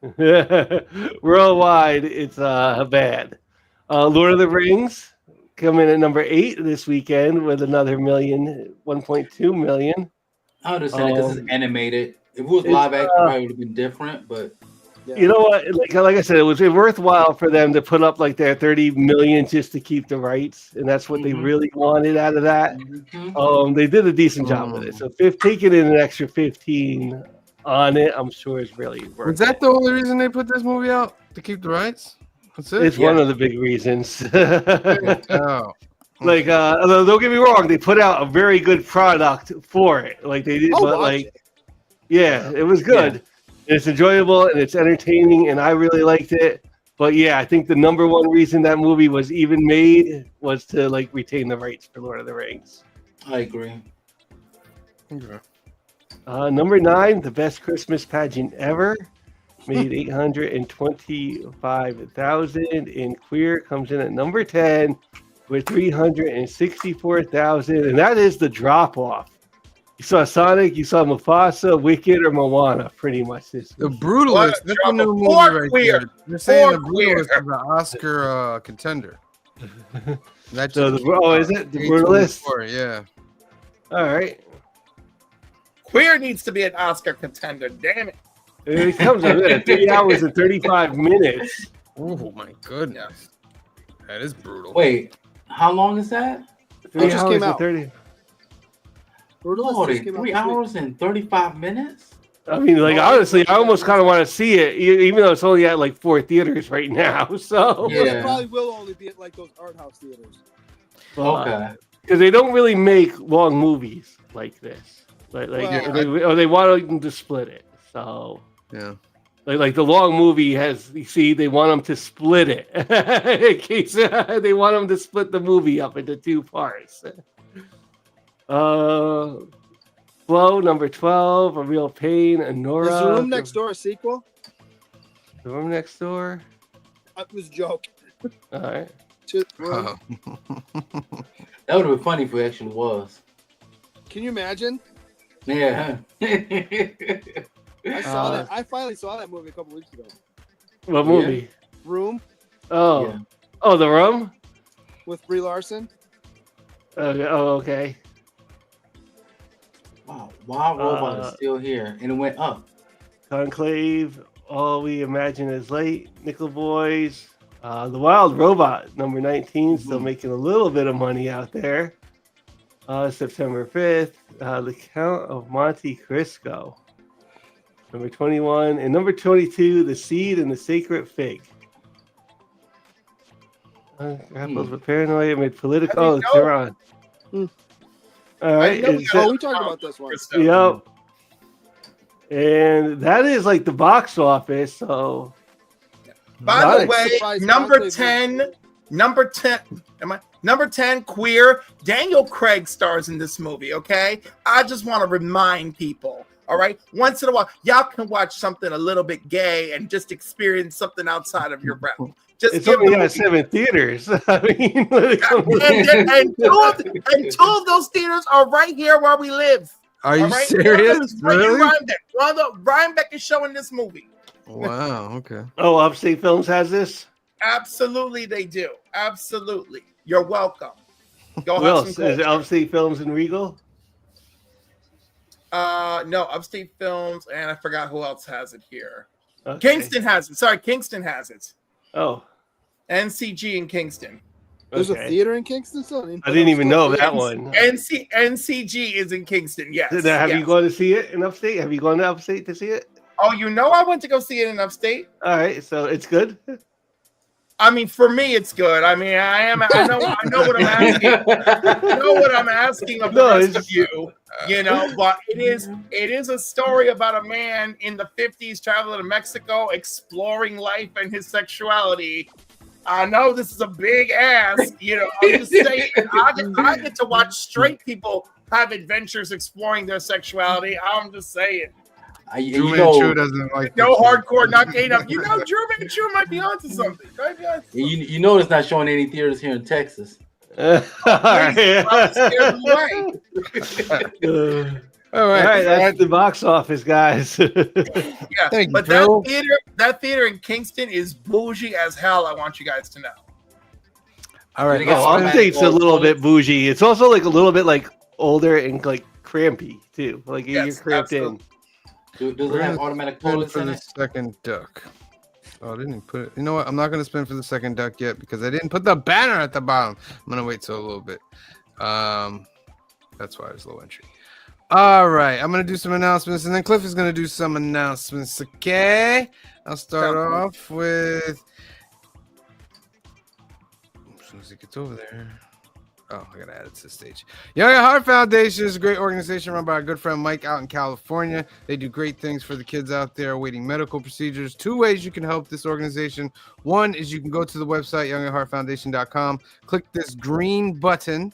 make 100. Worldwide, it's bad. Lord of the Rings coming in at number 8 this weekend with another 1.2 million. I understand it because it's animated. If it was it's, live action, it probably would have been different. But Yeah. You know what? Like I said, it was worthwhile for them to put up like their 30 million just to keep the rights, and that's what they Mhm. really wanted out of that. Mhm. They did a decent job with it. So taking in an extra 15 on it, I'm sure is really worth Was that the only reason they put this movie out, to keep the rights? That's it. It's one of the big reasons. Oh. Like, don't get me wrong, they put out a very good product for it. Like they did, I'll but watch like, it. yeah, it was good. It's enjoyable and it's entertaining, and I really liked it. But yeah, I think the number one reason that movie was even made was to like retain the rights for Lord of the Rings. I agree. Okay. Number 9, the best Christmas pageant ever, made 825,000, and Queer comes in at number 10 with 364,000, and that is the drop off. You saw Sonic, you saw Mufasa, Wicked, or Moana, pretty much this. The week. Brutalist. That's a new movie Poor right Queer. there. They're saying the Poor Queer. Brutalist is an Oscar contender. That's So is it the Brutalist? Yeah. All right, Queer needs to be an Oscar contender. Damn it. it comes in at 3 hours and 35 minutes. Oh my goodness. That is brutal. Wait, how long is that? 3 just hours came and out. 30. Brutalist Lordy, just came out 3 this week. hours and 35 minutes? I mean, like honestly, I almost kind of want to see it, even though it's only at like 4 theaters right now. So Yeah. It probably will only be at like those art house theaters. Okay. because they don't really make long movies like this, Well, they want them to split it. So Yeah. like the long movie has, you see, they want them to split it in case they want them to split the movie up into 2 parts. Flow number 12, A Real Pain, Anora. Is The Room Next Door a sequel? The Room Next Door. It was a joke. All right. Oh. That would have been funny if it actually was. Can you imagine? Yeah. I saw that. I finally saw that movie a couple weeks ago. What movie? Room Oh, Yeah. oh, The Room. with Brie Larson. Okay. Oh, okay. Wow. Wild Robot is still here, and it went up. Conclave, All We Imagine Is Late, Nickel Boys, The Wild Robot, number 19, still making a little bit of money out there. September 5th, The Count of Monte Cristo, number 21, and number 22, The Seed and the Sacred Fig. Grapples with paranoia amid political. Oh, know- Tehran. All right. know we it's- got- Oh, we talked about this one. Yep. And that is like the box office. So By Nice. the way, Surprise number Conclave 10, number 10, Queer. Daniel Craig stars in this movie, okay? I just want to remind people, all right? Once in a while, y'all can watch something a little bit gay and just experience something outside of your realm. Just it's give only them got 7 theaters. I mean, and two of those theaters are right here where we live. Are you all right? serious? One of them is right in Really? Rhinebeck. Rhinebeck is showing this movie. Wow. Okay. oh, Upstate Films has this. Absolutely, they do. Absolutely. You're welcome. Go Who have else? some Is it culture. Upstate Films and Regal? No, Upstate Films, and I forgot who else has it here. Okay. Kingston has it. Sorry, Kingston has it. Oh, NCG in Kingston. There's okay. a theater in Kingston, so I didn't even know that one. NCG is in Kingston. Yes. Have yes. you gone to see it in Upstate? Have you gone to Upstate to see it? Oh, you know I went to go see it in Upstate. All right, so it's good. I mean, for me, it's good. I mean, I know what I'm asking. I know what I'm asking of the No, rest it's- of you. You know, but it is a story about a man in the 50s traveling to Mexico, exploring life and his sexuality. I know this is a big ass, you know. I'm just saying, I get to watch straight people have adventures exploring their sexuality. I'm just saying. Drew Manchu doesn't like No this. hardcore, not gay enough. You know, Drew Manchu might be onto something. Might be onto something. You know it's not showing any theaters here in Texas. All Please, I was scared away. All All right, right, that's the box office, guys. Yeah, Thank you, but Bill. that theater in Kingston is bougie as hell. I want you guys to know. all right. You got Oh, some Update's a little toilets. bit bougie. It's also like a little bit like older and like crampy too. Like you're Yes, cramped absolutely. Does it have automatic toilets for in the it? second duck. Oh, I didn't put it. You know what? I'm not gonna spin for the second duck yet because I didn't put the banner at the bottom. I'm gonna wait till a little bit. That's why it's low entry. All right, I'm gonna do some announcements, and then Cliff is gonna do some announcements. Okay, I'll start off with. As soon as he gets over there. Oh, I gotta add it to the stage. Young at Heart Foundation is a great organization run by our good friend Mike out in California. They do great things for the kids out there awaiting medical procedures. 2 ways you can help this organization. One is you can go to the website, youngatheartfoundation.com, click this green button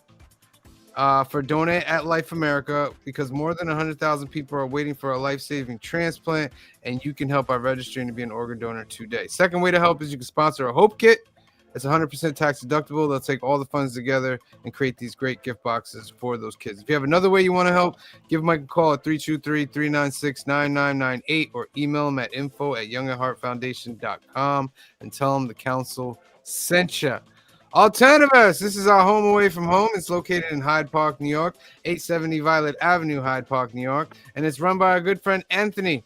for Donate at Life America, because more than 100,000 people are waiting for a life-saving transplant, and you can help by registering to be an organ donor today. Second way to help is you can sponsor a Hope Kit. It's 100% tax deductible. They'll take all the funds together and create these great gift boxes for those kids. If you have another way you want to help, give Mike a call at 323-396-9998 or email him at info@youngatheartfoundation.com and tell him the council sent you. Alternativus, this is our home away from home. It's located in Hyde Park, New York, 870 Violet Avenue, Hyde Park, New York, and it's run by our good friend Anthony.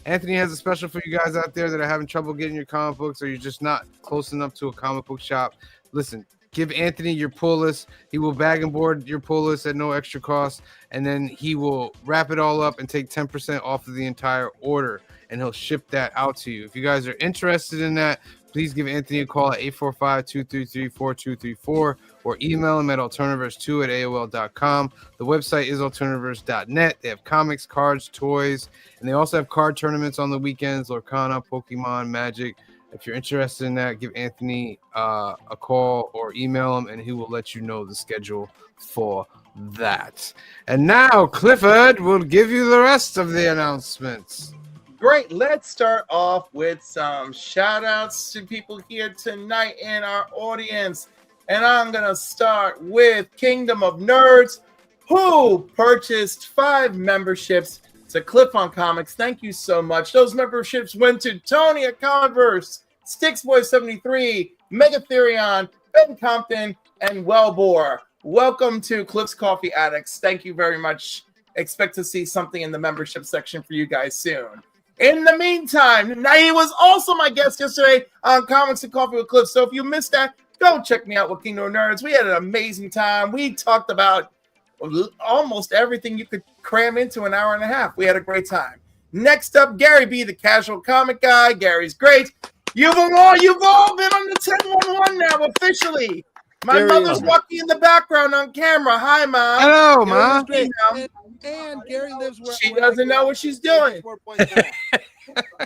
Anthony has a special for you guys out there that are having trouble getting your comic books, or you're just not close enough to a comic book shop. Listen, give Anthony your pull list. He will bag and board your pull list at no extra cost, and then he will wrap it all up and take 10% off of the entire order, and he'll ship that out to you. If you guys are interested in that, please give Anthony a call at 845-233-4234 or email him at alternaverse2@aol.com. The website is alternaverse.net. They have comics, cards, toys, and they also have card tournaments on the weekends, Lorcana, Pokemon, Magic. If you're interested in that, give Anthony a call or email him, and he will let you know the schedule for that. And now Clifford will give you the rest of the announcements. Great. Let's start off with some shout outs to people here tonight in our audience. And I'm going to start with Kingdom of Nerds, who purchased 5 memberships to Cliff on Comics. Thank you so much. Those memberships went to Tony at Converse, Sticksboy73, Megatherion, Ben Compton, and Wellbore. Welcome to Cliff's Coffee Addicts. Thank you very much. Expect to see something in the membership section for you guys soon. In the meantime, he was also my guest yesterday on Comics and Coffee with Cliff. So if you missed that, go check me out with Kingdom of Nerds. We had an amazing time. We talked about almost everything you could cram into an hour and a half. We had a great time. Next up, Gary B, the casual comic guy. Gary's great. You've all been on the 1011 now officially. My mother's walking in the background on camera. Hi, Mom. Hello, Ma. And Gary lives where She doesn't know what she's doing. 4.0.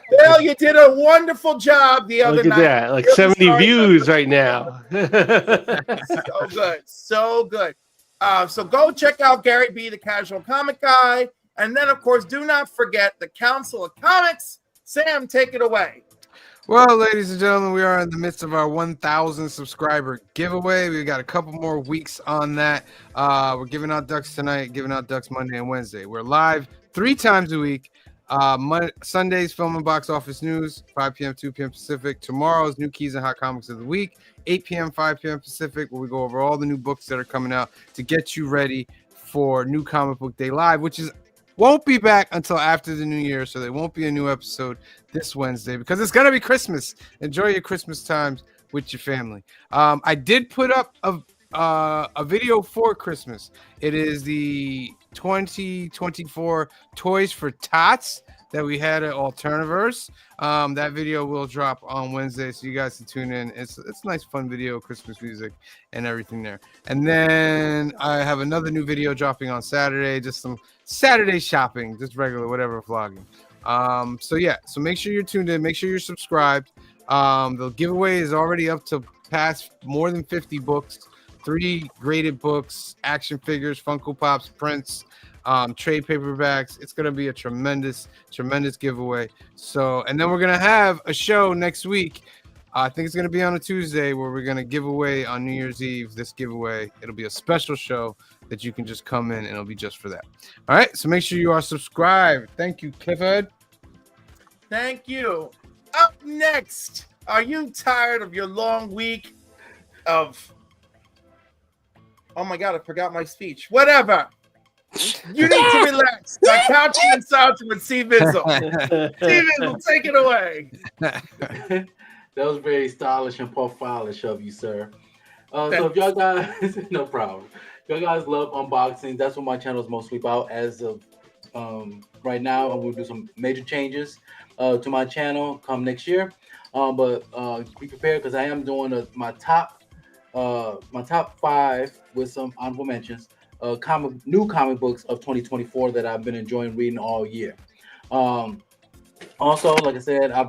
Bill, you did a wonderful job the other Look at night. that, like Really 70 sorry. views right now. So good, so good. So go check out Gary B, the casual comic guy, and then of course do not forget the Council of Comics. Sam, take it away. Well, ladies and gentlemen, we are in the midst of our 1,000 subscriber giveaway. We've got a couple more weeks on that. We're giving out ducks tonight, giving out ducks Monday and Wednesday. We're live 3 times a week. Sundays, film and box office news, 5 p.m., 2 p.m. Pacific. Tomorrow's new keys and hot comics of the week, 8 p.m., 5 p.m. Pacific, where we go over all the new books that are coming out to get you ready for New Comic Book Day Live, which won't be back until after the new year, so there won't be a new episode this Wednesday because it's gonna be Christmas. Enjoy your Christmas times with your family. I did put up a video for Christmas. It is the 2024 Toys for Tots that we had at Alternaverse. That video will drop on Wednesday, so you guys can tune in. It's a nice, fun video, Christmas music and everything there. And then I have another new video dropping on Saturday, just some Saturday shopping, just regular, whatever, vlogging. So make sure you're tuned in. Make sure you're subscribed. The giveaway is already up to past more than 50 books. 3 graded books, action figures, Funko Pops, prints, trade paperbacks. It's going to be a tremendous giveaway. So, and then we're going to have a show next week. I think it's going to be on a Tuesday where we're going to give away on New Year's Eve this giveaway. It'll be a special show that you can just come in and it'll be just for that. All right. So make sure you are subscribed. Thank you, Clifford. Thank you. Up next, are you tired of your long week of... Oh my God, I forgot my speech. Whatever. You need to relax. By couching and slouching with C Bizzle. C Bizzle, take it away. That was very stylish and profilish of you, sir. So if y'all guys, no problem. If y'all guys love unboxing, that's what my channel is mostly about as of right now. I'm going to do some major changes to my channel come next year. But be prepared because I am doing my top 5 with some honorable mentions. New comic books of 2024 that I've been enjoying reading all year. Also, like I said, I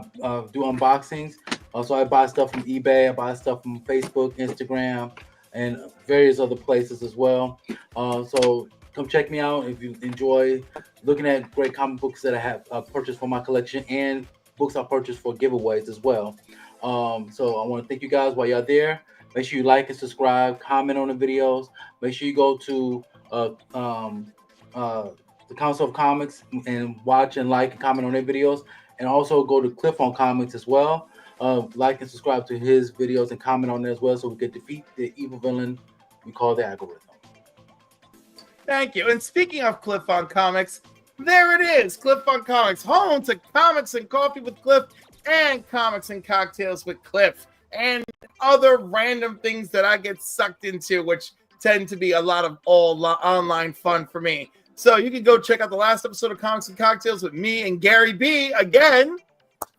do unboxings. Also, I buy stuff from eBay. I buy stuff from Facebook, Instagram, and various other places as well. So come check me out if you enjoy looking at great comic books that I have purchased for my collection and books I purchased for giveaways as well. So I want to thank you guys while you're there. Make sure you like and subscribe, comment on the videos. Make sure you go to the Council of Comics and watch and like and comment on their videos. And also go to Cliff on Comics as well. Like and subscribe to his videos and comment on there as well so we can defeat the evil villain we call the algorithm. Thank you. And speaking of Cliff on Comics, there it is. Cliff on Comics, home to Comics and Coffee with Cliff and Comics and Cocktails with Cliff and other random things that I get sucked into, which tend to be a lot of online fun for me. So you can go check out the last episode of Comics and Cocktails with me and Gary B again,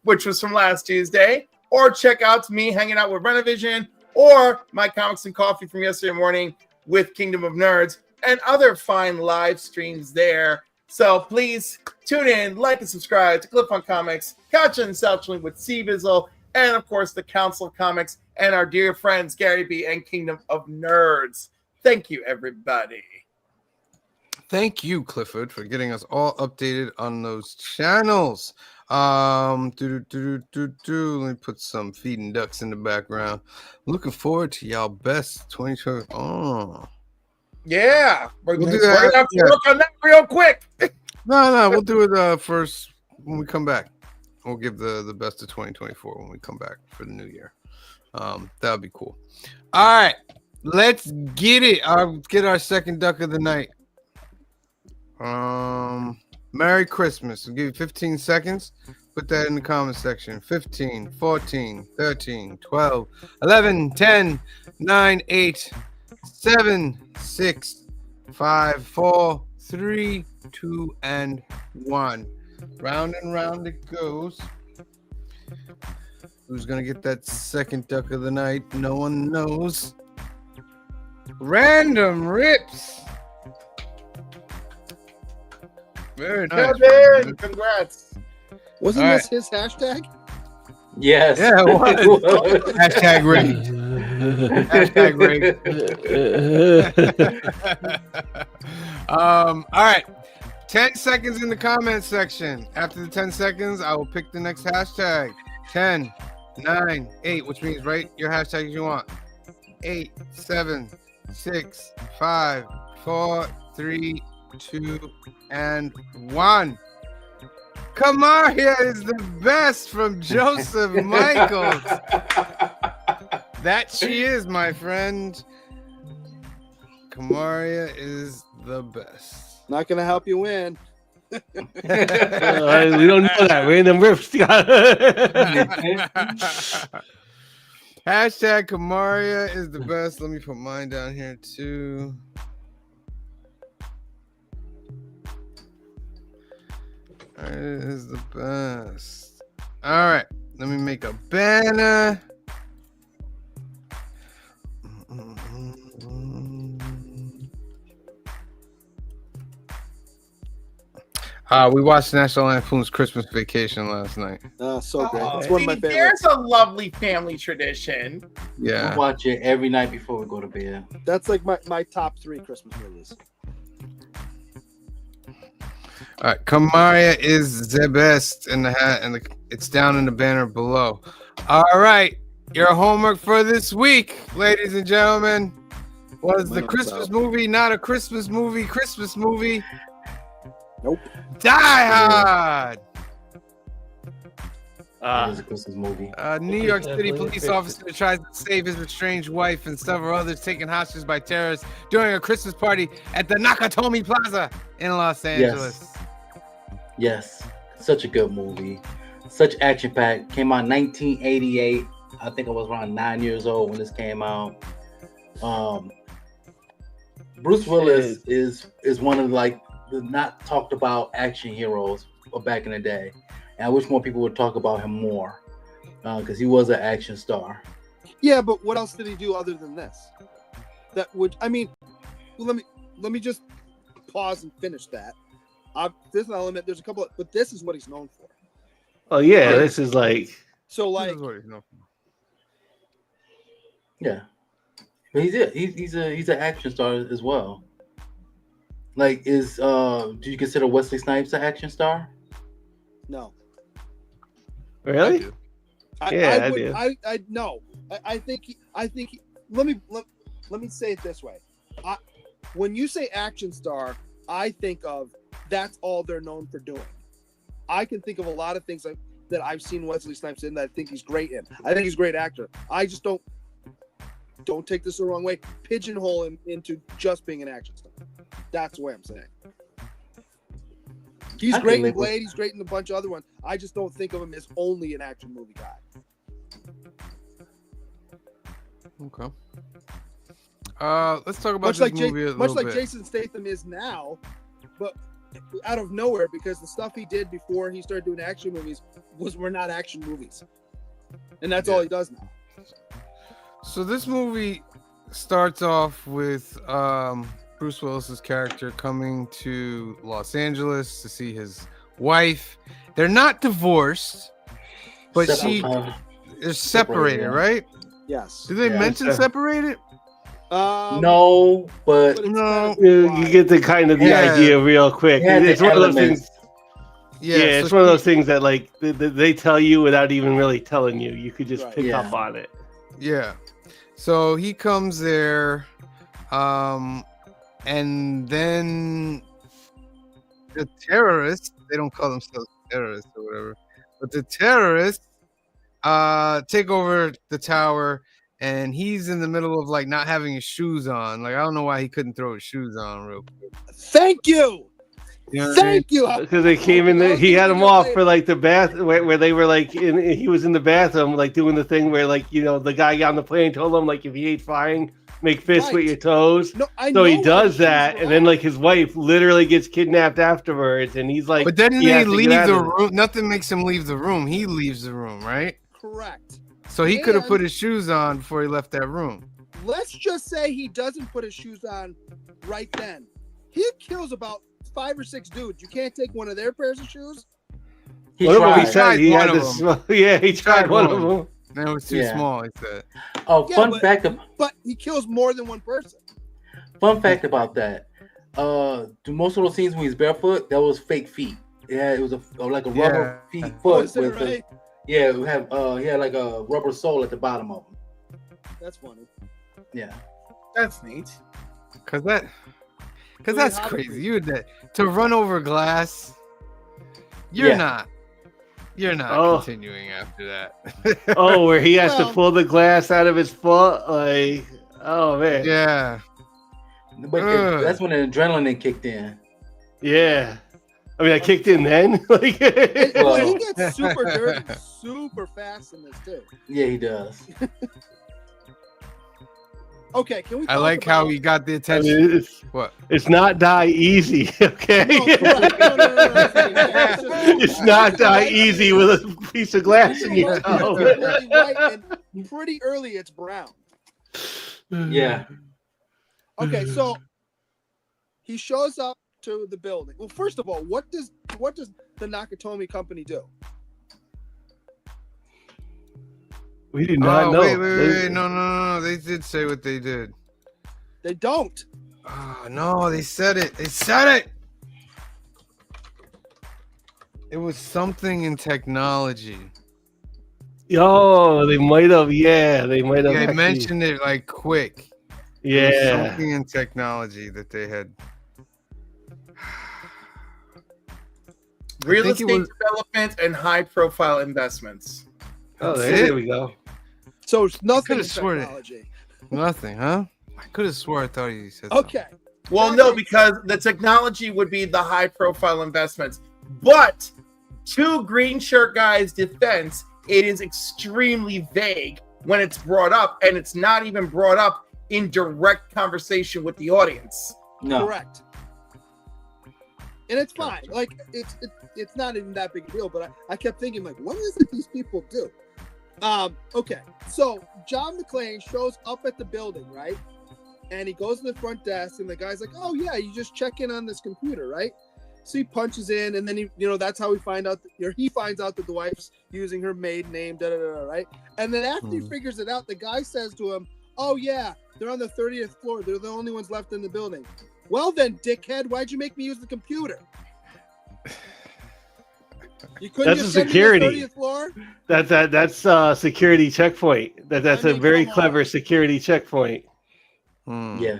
which was from last Tuesday, or check out me hanging out with Renovision, or my Comics and Coffee from yesterday morning with Kingdom of Nerds, and other fine live streams there. So please tune in, like and subscribe to Cliff on Comics, Couch and Slouching with C Bizzle, and of course the Council of Comics, and our dear friends Gary B and Kingdom of Nerds. Thank you, everybody. Thank you, Clifford, for getting us all updated on those channels. Let me put some feeding ducks in the background. Looking forward to y'all best 2020. Oh, Yeah, we'll do gonna that. have to work on that real quick. No, we'll do it first when we come back. We'll give the best of 2024 when we come back for the new year. That'll be cool. All right, let's get it. Let's get our second duck of the night. Merry Christmas. I'll give you 15 seconds. Put that in the comment section. 15, 14, 13, 12, 11, 10, 9, 8, 7, 6, 5, 4, 3, 2, and 1. Round and round it goes. Who's going to get that second duck of the night? No one knows. Random rips. Very nice. Kevin, congrats. Wasn't All this his hashtag? Yes. Yeah, it was. Hashtag rigged. Hashtag rigged. All right. 10 seconds in the comment section. After the 10 seconds, I will pick the next hashtag. 10, 9, 8, which means write your hashtags you want. 8, 7, 6, 5, 4, 3, 2, and 1. Kamaria is the best from Joseph Michaels. That she is, my friend. Kamaria is the best. Not gonna help you win. We don't know that. Random riffs. Hashtag Kamaria is the best. Let me put mine down here too. It is the best. All right, let me make a banner. We watched National Lampoon's Christmas Vacation last night. So good. Oh, It's one of my see, favorites. there's a lovely family tradition. We Yeah. watch it every night before we go to bed. That's like my top 3 Christmas movies. All right, Kamaria is the best in the hat, and it's down in the banner below. All right, your homework for this week, ladies and gentlemen, was the Christmas movie not a Christmas movie? Christmas movie? Nope. Die Hard. It is a Christmas movie. New York City police officer tries to save his estranged wife and several others taken hostage by terrorists during a Christmas party at the Nakatomi Plaza in Los Angeles. Yes, such a good movie. Such action packed. Came out 1988. I think I was around 9 years old when this came out. Bruce Willis is one of like the not talked about action heroes of back in the day. And I wish more people would talk about him more because he was an action star. Yeah, but what else did he do other than this? That would, I mean, let me just pause and finish that. There's an element. There's a couple, but this is what he's known for. Oh yeah, this is like. So like, This is what he's known for. Yeah, but he's an action star as well. Like, do you consider Wesley Snipes an action star? no. Really? Yeah, I would, do. I no. I think let me say it this way. When you say action star, I think of that's all they're known for doing. I can think of a lot of things that I've seen Wesley Snipes in that I think he's great in. I think he's a great actor. I just don't take this the wrong way. Pigeonhole him into just being an action star. That's the way I'm saying. He's great in Blade. He's great in a bunch of other ones. I just don't think of him as only an action movie guy. Okay. Let's talk about Much this like movie a little bit. Jason Statham is now, but out of nowhere because the stuff he did before he started doing action movies were not action movies, and that's all he does now. So this movie starts off with Bruce Willis's character coming to Los Angeles to see his wife. They're not divorced, but they're separated, right? Yes. Did they mention separated? No, but it's no. You get the kind of the idea real quick. Yeah, It's the one of those elements. things. Yeah, it's one of those things that like they tell you without even really telling you. You could just pick up on it. Yeah. So he comes there, and then the terrorists, they don't call themselves terrorists or whatever, but the terrorists take over the tower, and he's in the middle of like not having his shoes on. Like, I don't know why he couldn't throw his shoes on real quick. Thank you. You know what I mean? Thank you. Because they came in, he had them off for like the bath where they were like he was in the bathroom like doing the thing where like the guy on the plane told him like if he ate frying, make fists with your toes. No, so he does that, and then like his wife literally gets kidnapped afterwards, and he's like, But then he they has to leave get out the of it. room. Nothing makes him leave the room. He leaves the room, right? Correct. So he could have And- put his shoes on before he left that room. Let's just say he doesn't put his shoes on right then. He kills about 5 or 6 dudes. You can't take one of their pairs of shoes. he What about he tried. said he Tried had one this? of Yeah, he tried one of them. And it was too Yeah. small, he said. Oh, Yeah, fun fact But he kills more than one person. about that. Most of those scenes when he's barefoot, that was fake feet. Yeah, it was like a rubber feet Oh, foot is that with right? he had like a rubber sole at the bottom of him. That's funny. Yeah. That's neat. Cause that's how crazy. did we- You would to run over glass. You're not continuing after that. Oh, where he has to Well- pull the glass out of his foot, like, oh man, yeah. But that's when the adrenaline kicked in. yeah. I mean, I kicked in then. Like, Well, he Well- gets super dirty super fast in this too. Yeah, he does. Okay, can we? I talk like how about- he got the I attention. mean, What? it's not die easy, okay? No, correct. No. It's not die easy with a piece of glass in your It's toe. really white and pretty early it's brown. Yeah. Okay, so he shows up to the building. Well, first of all, what does the Nakatomi company do? We do not know. Wait. No. They did say what they did. They don't. Oh, no, they said it. They said it. It was something in technology. Yo, they might have. Yeah, they might have. Yeah, I actually- mentioned it like quick. It was Yeah. something in technology that they had. Real think it estate was- development and high-profile investments. Oh, That's there it? we go. So it's nothing could've in sworn it. technology. Nothing, huh? I could have swore I thought he said something. Okay. Well, no, because the technology would be the high-profile investments. But to Green Shirt Guy's defense, it is extremely vague when it's brought up, and it's not even brought up in direct conversation with the audience. No. Correct. And it's fine. Like it's not even that big a deal. But I kept thinking, like, what is it these people do? Okay. So John McClane shows up at the building, right? And he goes to the front desk, and the guy's like, "Oh yeah, you just check in on this computer, right?" So he punches in, and then that's how we find out. He finds out that the wife's using her maiden name, right? And then after he figures it out, the guy says to him, "Oh yeah, they're on the 30th floor. They're the only ones left in the building." Well then, dickhead, why'd you make me use the computer? You couldn't That's just a send me security. to the 30th floor? That's security checkpoint. That's I a mean, very come clever on. security checkpoint. Yeah,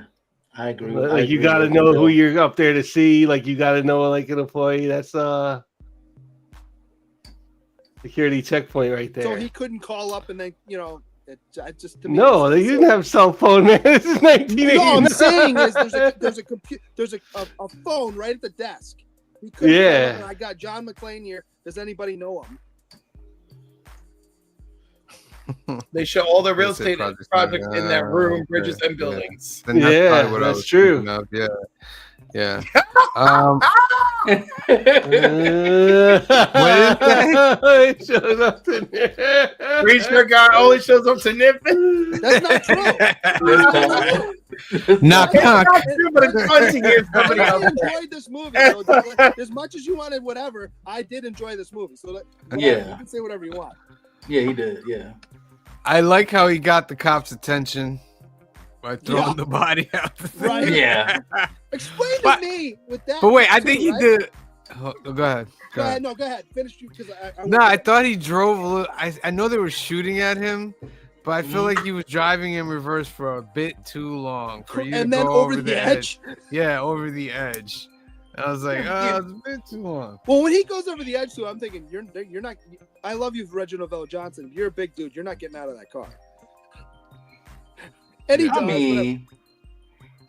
I agree. Like you got to know who you're up there to see. Like you got to know like an employee. That's security checkpoint right there. So he couldn't call up and then it just to me. No, they didn't have cell phone, man. This is 1989. No, I'm saying is there's a phone right at the desk. He couldn't call up, and I got John McClane here. Does anybody know him? They show all the real Real estate estate projects. projects in that room, Okay, bridges, and yeah. buildings. Then that's Yeah, probably what I that's was true. thinking of. Yeah. It shows up to Green Shirt Guy only shows up to nip it. That's not true. Knock, knock. It's true, but it's fun to hear somebody I else. enjoyed this movie. So as much as you wanted whatever, I did enjoy this movie. So Yeah. you can say whatever you want. Yeah, he did. Yeah. I like how he got the cops' attention by throwing Yeah. the body out. Right? Yeah. Explain But- to me with that. But wait, I too, think he right? did. Oh, go ahead. Go ahead. No, go ahead. Finish you because I No, I thought he drove a little. I know they were shooting at him, but I feel like he was driving in reverse for a bit too long for you to and then go over the edge. Yeah, over the edge. I was like, oh, it's a bit too long. Well, when he goes over the edge, too, I'm thinking you're not. I love you, Reginald Vell Johnson. You're a big dude. You're not getting out of that car. And he I does, mean,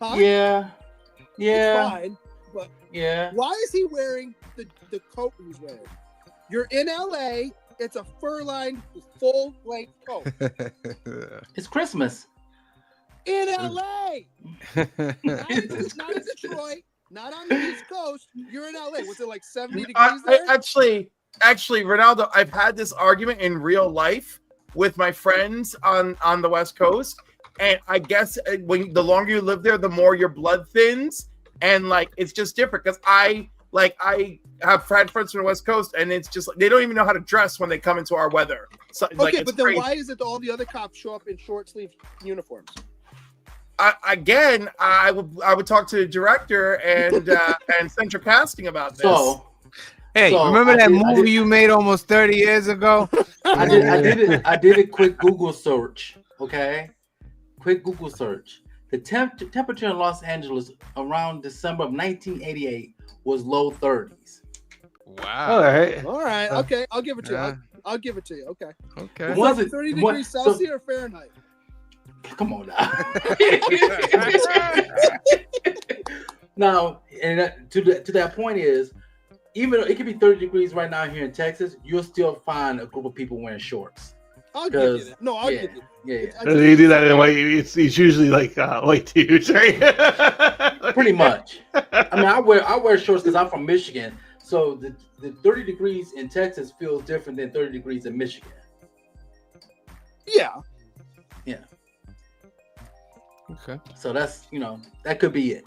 huh? yeah. It's Yeah. fine. But Yeah. why is he wearing the coat he's wearing? You're in LA. It's a fur-lined, full-length coat. It's Christmas. In LA, not in Detroit, not on the East Coast. You're in LA. Was it like 70 degrees there? Actually, Ronaldo, I've had this argument in real life with my friends on the West Coast, and I guess when the longer you live there, the more your blood thins, and like it's just different because I have had friends from the West Coast, and it's just like they don't even know how to dress when they come into our weather. So, Okay, like, it's but then crazy. why is it that all the other cops show up in short sleeve uniforms? I would talk to the director and central casting about this. So Hey, So, remember I that did- I movie did- you made almost 30 years ago? I did a quick Google search. Okay, quick Google search. The temperature in Los Angeles around December of 1988 was low 30s. All Wow. right. All right, okay, I'll give it to you. Yeah. I'll give it to you. Okay. Okay. Was it 30 what- degrees so- Celsius or Fahrenheit? Come on now. Now, and to that point is, even though it could be 30 degrees right now here in Texas, you'll still find a group of people wearing shorts. I'll give you Because that. No, I'll yeah, give you. yeah, I They do that in white. It's usually like white dudes, right? pretty much. I mean, I wear shorts because I'm from Michigan, so the 30 degrees in Texas feels different than 30 degrees in Michigan. Yeah. Yeah, Okay. so that's that could be it.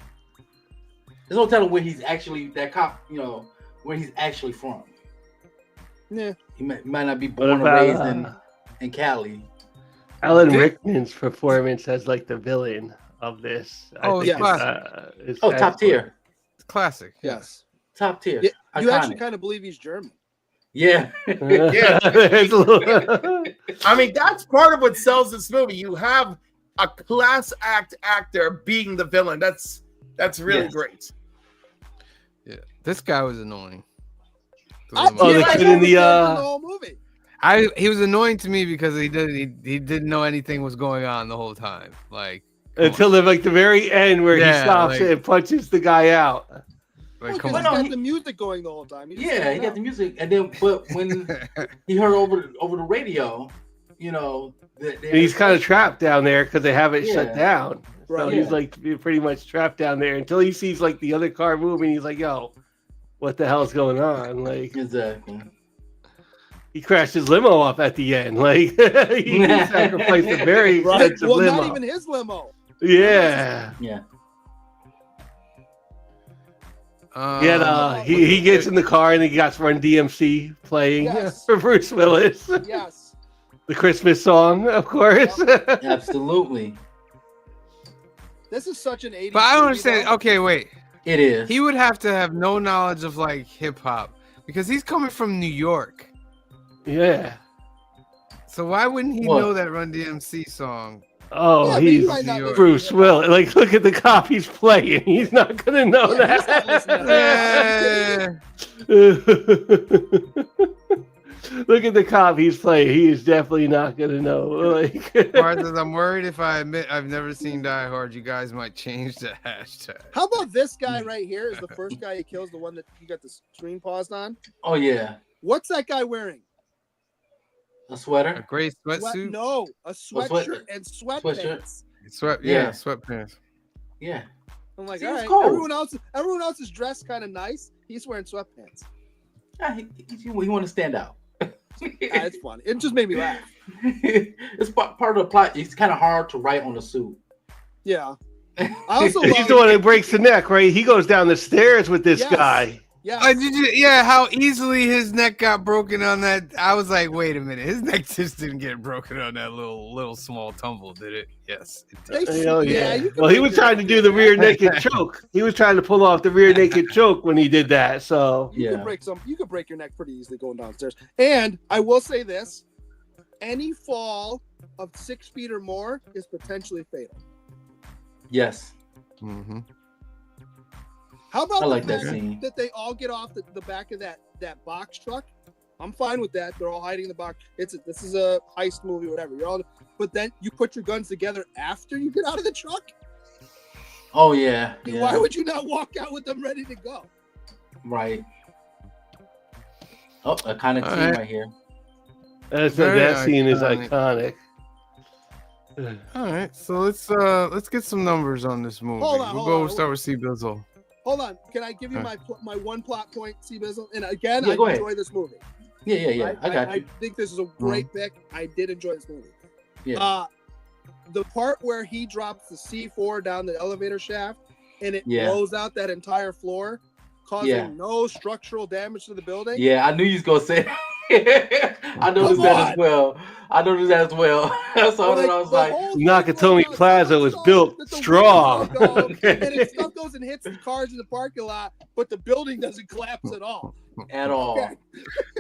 There's no telling where he's actually that cop. You know where he's actually from. Yeah. He might not be What born or about raised in Cali. Alan Did- Rickman's performance as like the villain of this? Oh, think it's classic. is Oh, top excellent. tier. It's classic. Yes. Top tier. Yeah, you actually Iconic. kind of believe he's German. Yeah. Yeah. It's a little- I mean, that's part of what sells this movie. You have a class act actor being the villain. That's really Yes. great. Yeah. This guy was annoying. I Oh, the can't kid in the, the whole movie. He was annoying to me because he didn't know anything was going on the whole time. Like until the like the very end where he Yeah, stops like- and punches the guy out. like Well, come 'cause on. he's got the music going the whole time. Yeah, he got the music, and then but when he heard over the radio, you know, And he's kind of trapped down there because they have it shut Yeah. down. So Right. he's Yeah. like pretty much trapped down there until he sees like the other car moving. He's like, "Yo, what the hell's going on?" Like exactly. he crashed his limo off at the end. Like he sacrificed a very Right. expensive Well, limo. not even his limo. Yeah. Yeah. He gets in the car and he got to Run DMC playing Yes. for Bruce Willis. Yes. The Christmas song, of course. Absolutely. This is such an 80s But I don't movie, understand. though. Okay, wait. It is. He would have to have no knowledge of like hip hop because he's coming from New York. Yeah. So why wouldn't he What? know that Run DMC song? Oh, Yeah, but he he's might not listen Bruce to Willis. Like, look at the cop he's playing. He's not gonna know Yeah, he's not listening to that. Yeah. Look at the cop he's playing. He is definitely not gonna know. Like, Martha, I'm worried if I admit I've never seen Die Hard, you guys might change the hashtag. How about this guy right here? Is the first guy he kills, the one that you got the screen paused on? Oh yeah. What's that guy wearing? A A sweater. gray Sweat, sweatsuit? no, a sweat- sweatshirt and sweatpants. Yeah. Sweatpants. Yeah. I'm like, See, all it's right. cold. Everyone else is dressed kind of nice. He's wearing sweatpants. He want to stand out. It's fun. It just made me laugh. It's part of the plot. It's kind of hard to write on a suit. Yeah. I also he's the one that breaks the neck, right? He goes down the stairs with this Yes. guy. Yeah. Yeah, how easily his neck got broken on that. I was like, wait a minute, his neck just didn't get broken on that little small tumble, did it? Yes, it did. Oh, Yeah, yeah. you can Well, he make was your trying to neck do the do rear that. naked choke. He was trying to pull off the rear naked choke when he did that. So You Yeah. could break you could break your neck pretty easily going downstairs. And I will say this: any fall of 6 feet or more is potentially fatal. Yes. Mm-hmm. How about I like the that fact scene. that they all get off the back of that box truck? I'm fine with that. They're all hiding in the box. This is a heist movie, whatever. But then you put your guns together after you get out of the truck. Oh yeah. Yeah. Why would you not walk out with them ready to go? Right. Oh, a kind of All team right. right here. that scene is iconic. iconic. All right, so let's get some numbers on this movie. Hold on, we'll hold go on. start with C Bizzle. Hold on. Can I give you my one plot point, C-Bizzle? And again, Yeah, I go ahead. enjoy this movie. Yeah. I got you. I think this is a great pick. I did enjoy this movie. Yeah. The part where he drops the C4 down the elevator shaft and it Yeah. blows out that entire floor, causing Yeah. no structural damage to the building. Yeah, I knew you was gonna say that. I noticed Come that on. as well. I noticed that as well. I saw that. I was the like, whole thing Nakatomi was Plaza was so built that the strong. windows don't go, Okay. And it stuff goes and hits the cars in the parking lot, but the building doesn't collapse at all. at all. Okay.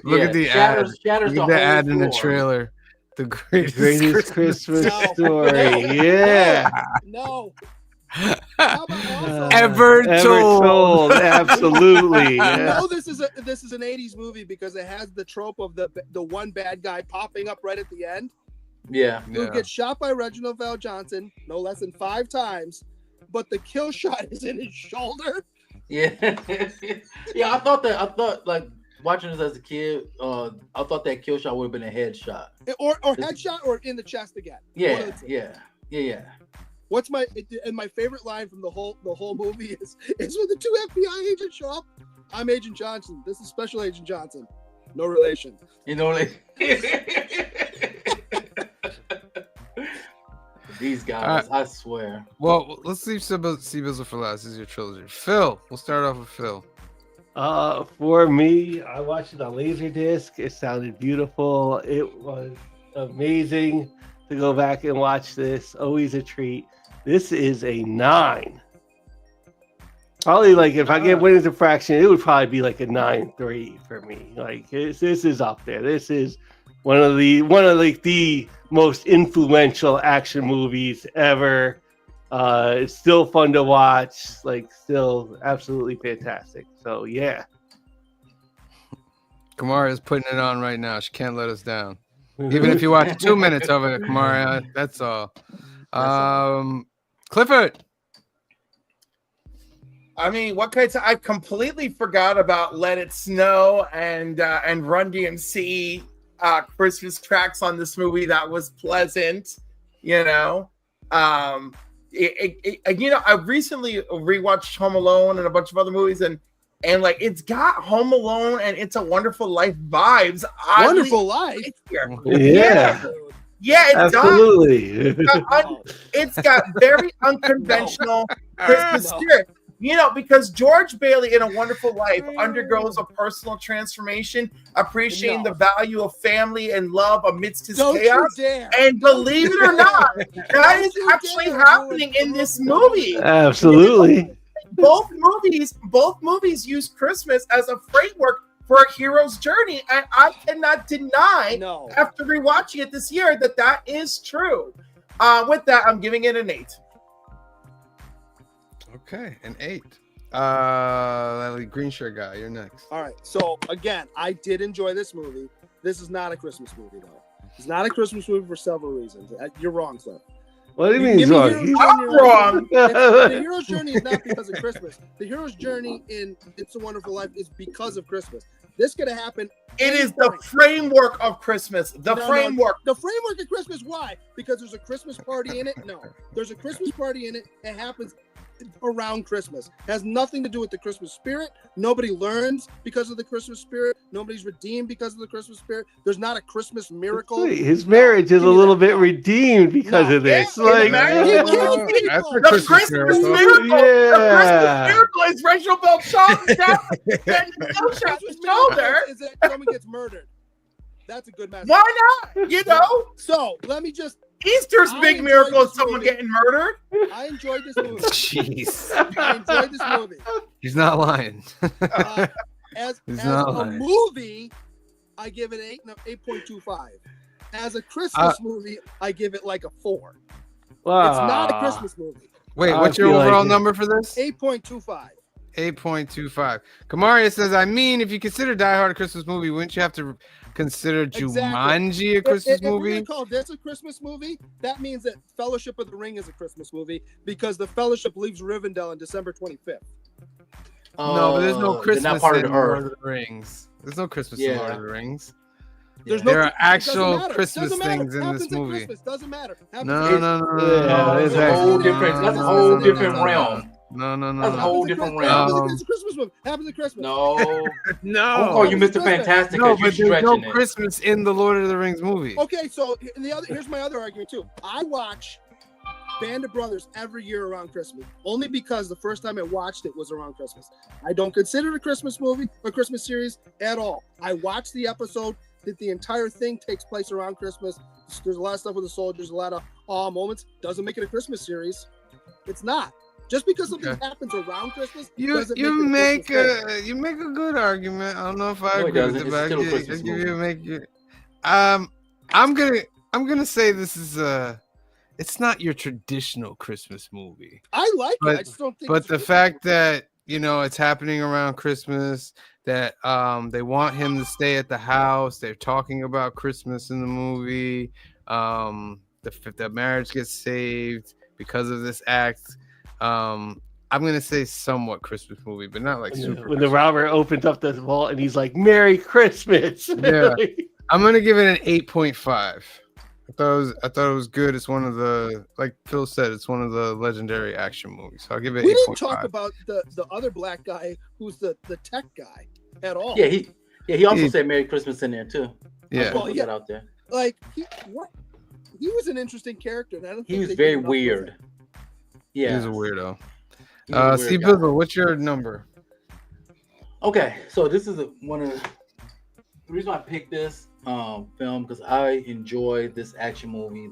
Look at the ad. Shatters Look the at the whole ad in the floor. trailer. The greatest, Greatest Christmas No. story. No. Yeah. No. How about also, Ever told. Absolutely. you Yeah. know this is an 80s movie because it has the trope of the one bad guy popping up right at the end. Yeah. Who gets shot by Reginald Val Johnson no less than 5 times, but the kill shot is in his shoulder. Yeah. Yeah, I thought like watching this as a kid, I thought that kill shot would have been a headshot. Or headshot or in the chest again. One Yeah, of the two. yeah. What's my favorite line from the whole movie is when the 2 FBI agents show up. I'm Agent Johnson. This is Special Agent Johnson. No relation. You know, like These guys, I swear. Well, let's leave Sea Bizzle for last. This is your trilogy. Phil, we'll start off with Phil. For me, I watched it on Laserdisc. It sounded beautiful. It was amazing to go back and watch this. Always a treat. This is a 9. Probably like if I get winnings of fraction, it would probably be like a 9.3 for me. Like this is up there. This is one of the most influential action movies ever. It's still fun to watch. Like still absolutely fantastic. So yeah. Kamara is putting it on right now. She can't let us down. Even if you watch 2 minutes of it, Kamara, that's all. Clifford. I mean, what can I say? I completely forgot about Let It Snow and Run DMC Christmas tracks on this movie. That was pleasant, you know. I recently rewatched Home Alone and a bunch of other movies, and like it's got Home Alone and It's a Wonderful Life vibes. Wonderful Life. Yeah. Yeah, it Absolutely. does. It's got very unconventional Christmas spirit. You know, because George Bailey in A Wonderful Life undergoes a personal transformation, appreciating the value of family and love amidst his chaos. And believe it or not, that is actually happening in this movie. Absolutely. Both movies use Christmas as a framework for a hero's journey, and I cannot deny, after rewatching it this year, that is true. With that, I'm giving it an 8. Okay, an 8. Green shirt guy, you're next. All right. So again, I did enjoy this movie. This is not a Christmas movie, though. It's not a Christmas movie for several reasons. You're wrong, sir. What do you mean he's wrong? I'm wrong. The hero's journey is not because of Christmas. The hero's journey in It's a Wonderful Life is because of Christmas. This could have happened. It is the framework of Christmas. The framework of Christmas. Why? Because there's a Christmas party in it? No. There's a Christmas party in it. It happens around Christmas. It has nothing to do with the Christmas spirit. Nobody learns because of the Christmas spirit. Nobody's redeemed because of the Christmas spirit. There's not a Christmas miracle. His marriage is a little bit redeemed because of this. The Christmas miracle. Yeah. The Christmas miracle is Rachel Belshaw getting the gunshot in the shoulder. Is that someone gets murdered? That's a good message. Why not? You know. So let me just. Easter's big miracle is someone getting murdered. I enjoyed this movie. Jeez. I enjoyed this movie. He's not lying. As a movie, I give it 8.25. As a Christmas movie, I give it like a 4. Wow. It's not a Christmas movie. Wait, what's your overall number for this? 8.25. 8.25. Kamaria says, I mean, if you consider Die Hard a Christmas movie, wouldn't you have to consider Jumanji a Christmas movie? If we're call this a Christmas movie, that means that Fellowship of the Ring is a Christmas movie because the Fellowship leaves Rivendell on December 25th. No, but there's no Christmas not part of in the Lord of the Rings. There's no Christmas in Lord of the Rings. There are actual Christmas things in this movie. Doesn't matter. No. That's a whole different. That's a whole different realm. No. That's a whole different realm. It's a Christmas movie. Happens at Christmas. No. No. Oh, you Mr. Fantastic. No, but there's no Christmas in the Lord of the Rings movie. Okay, so here's my other argument too. I watch Band of Brothers every year around Christmas, only because the first time I watched it was around Christmas. I don't consider it a Christmas movie, a Christmas series at all. I watched the episode that the entire thing takes place around Christmas. There's a lot of stuff with the soldiers, a lot of awe moments. Doesn't make it a Christmas series. It's not. Just because something happens around Christmas, you make a good argument. I don't know if I agree with it, but I'm gonna say this is it's not your traditional Christmas movie. I like it. I just don't think. But the fact that it's happening around Christmas, that they want him to stay at the house. They're talking about Christmas in the movie. The marriage gets saved because of this act. I'm gonna say somewhat Christmas movie, but not like super. When the robber opens up the vault and he's like, "Merry Christmas!" Yeah, I'm gonna give it an 8.5. I thought it was good. It's one of the, like Phil said, it's one of the legendary action movies. So I'll give it. We 8.5. didn't talk about the other black guy who's the tech guy at all. Yeah, he also said Merry Christmas in there too. Yeah, I'll put that out there. Like what? he was an interesting character. And I don't He think was they very did enough with weird. him. Yeah, He's a weirdo. he was a weird Steve guy. Bizzle, what's your number? Okay, so this is one of the reason I picked this film because I enjoyed this action movie.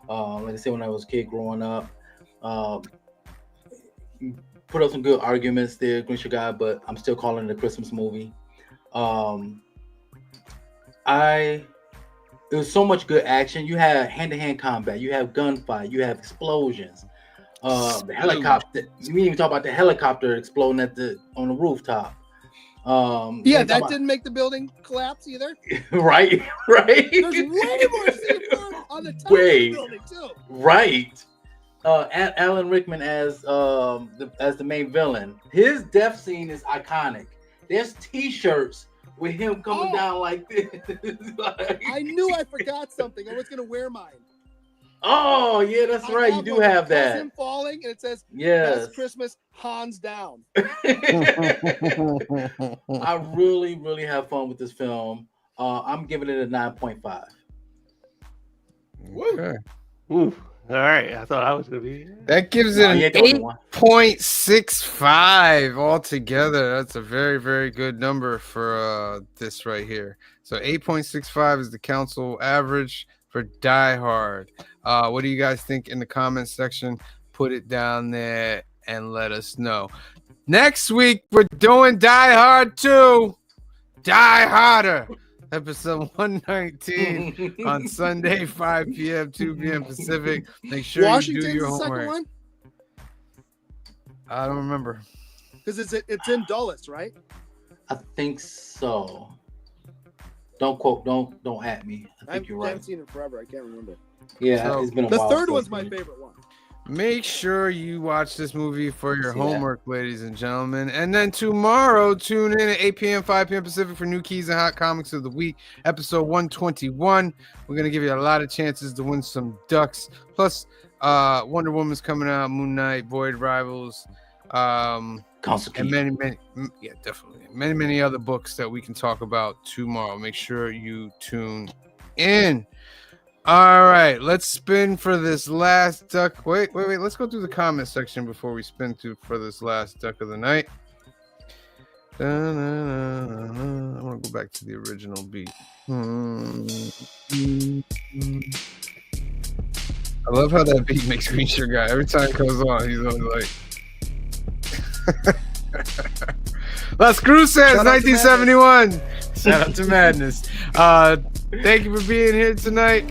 Like I said, when I was a kid growing up, put up some good arguments there, Grinch guy, but I'm still calling it a Christmas movie. There was so much good action. You had hand-to-hand combat, you have gunfight, you have explosions. The helicopter. We didn't even talk about the helicopter exploding on the rooftop. Yeah, that didn't make the building collapse either. right. There's way more C4 on the top of the building too. Right. Alan Rickman as the main villain. His death scene is iconic. There's T-shirts with him coming down like this. I knew I forgot something. I was gonna wear mine. Oh yeah, that's right. You do have that. Him falling, and it says, Yes. "Best Christmas, Hans down." I really, really have fun with this film. I'm giving it a 9.5. Okay. Ooh. All right. I thought I was gonna be. That gives it an you ain't the only one. 8.65 altogether. That's a very, very good number for this right here. So 8.65 is the council average for Die Hard. What do you guys think in the comment section? Put it down there and let us know. Next week, we're doing Die Hard 2. Die Harder. Episode 119 on Sunday, 5 p.m., 2 p.m. Pacific. Make sure Washington's you do your the second homework. one I don't remember. because it's in Dulles, right? I think so. Don't quote. Don't at me. I think you're I right. haven't seen it forever. I can't remember. Yeah, So, it's been a The while. third since one's my then. favorite one. Make sure you watch this movie for your See that? homework, ladies and gentlemen. And then tomorrow, tune in at 8 p.m., 5 p.m. Pacific for New Keys and Hot Comics of the Week, episode 121. We're going to give you a lot of chances to win some ducks. Plus, Wonder Woman's coming out, Moon Knight, Void Rivals, and many, yeah, definitely. Many other books that we can talk about tomorrow. Make sure you tune in. All right, let's spin for this last duck. Wait. Let's go through the comment section before we spin for this last duck of the night. I want to go back to the original beat. I love how that beat makes me sure guy. Every time it comes on, he's always like... Las Cruces, 1971. Shout out to Madness. Thank you for being here tonight.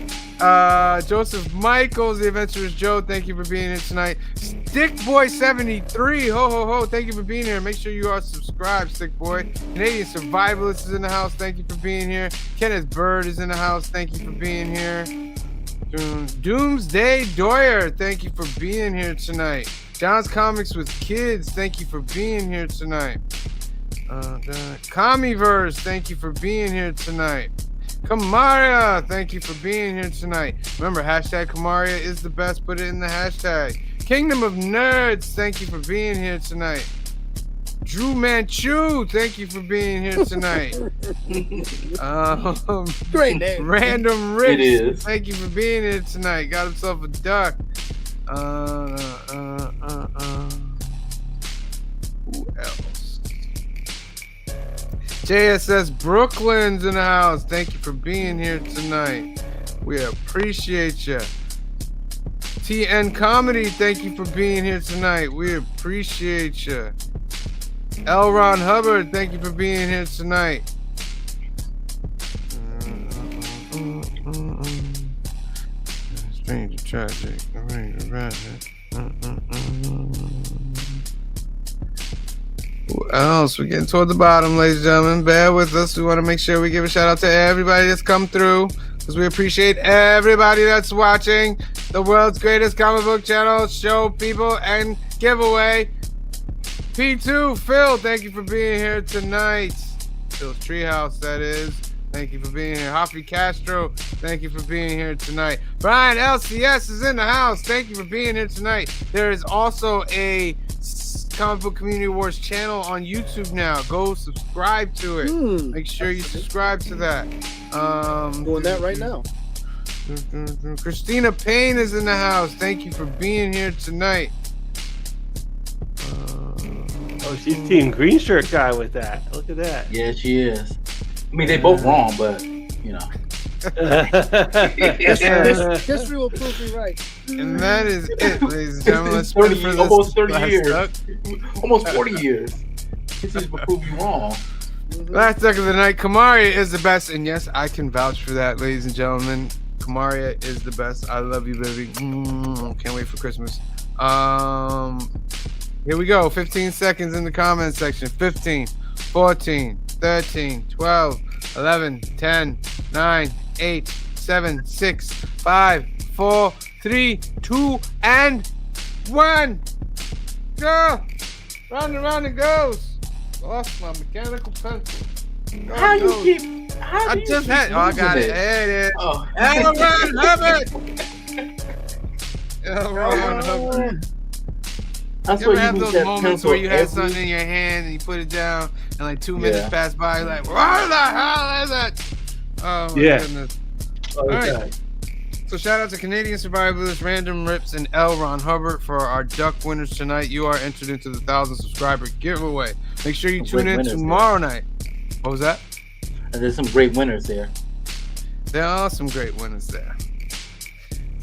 Joseph Michaels, the Adventurous Joe, thank you for being here tonight. Stickboy73, ho, thank you for being here. Make sure you are subscribed, Stickboy. Canadian Survivalist is in the house, thank you for being here. Kenneth Bird is in the house, thank you for being here. Doomsday Doyer, thank you for being here tonight. John's Comics with Kids, thank you for being here tonight. Commieverse, thank you for being here tonight. Kamaria, thank you for being here tonight. Remember, hashtag Kamaria is the best. Put it in the hashtag. Kingdom of Nerds, thank you for being here tonight. Drew Manchu, thank you for being here tonight. Great name. Random It Rich, is. thank you for being here tonight. Got himself a duck. Who else? JSS Brooklyn's in the house. Thank you for being here tonight. We appreciate you. TN Comedy, thank you for being here tonight. We appreciate you. L. Ron Hubbard, thank you for being here tonight. Strange, tragic, Who else? We're getting toward the bottom, ladies and gentlemen. Bear with us. We want to make sure we give a shout out to everybody that's come through because we appreciate everybody that's watching the world's greatest comic book channel, show, people, and giveaway. P2, Phil, thank you for being here tonight. Phil's Treehouse, that is. Thank you for being here. Hoffy Castro, thank you for being here tonight. Brian LCS is in the house. Thank you for being here tonight. There is also a Comic Book Community Awards channel on YouTube now. Go subscribe to it. Make sure you subscribe to that. Doing that right now. Christina Payne is in the house. Thank you for being here tonight. Oh, she's team green shirt guy with that. Look at that. Yeah, she is. I mean, they both wrong, but you know. History will prove me right. And that is it, ladies and gentlemen. Let's spin 30, for this almost 30 last years. duck. Almost 40 years. This is will prove you wrong. Last duck of the night. Kamaria is the best, and yes, I can vouch for that, ladies and gentlemen. Kamaria is the best. I love you, baby. Can't wait for Christmas. Here we go. 15 seconds in the comment section. 15, 14, 13, 12, 11, 10, 9, 8, 7, 6, 5, 4, 3, 2, and 1. Go! Round and round it goes. Lost my mechanical pencil. How you keep? How I do you just keep had. Oh, I got losing it. There it is. Oh. L. Ron Hubbard. L. Ron Hubbard. That's You why ever you have lose those that moments pencil where you had every- something in your hand and you put it down and like 2 minutes Yeah. pass by, you're like, what the hell is it? Oh my Yeah. goodness. Oh, All right. okay. So shout out to Canadian Survivalists, Random Rips, and L. Ron Hubbard for our duck winners tonight. You are entered into the 1,000 subscriber giveaway. Make sure you Some tune great in winners tomorrow night. What was that? And there's some great winners there. There are some great winners there.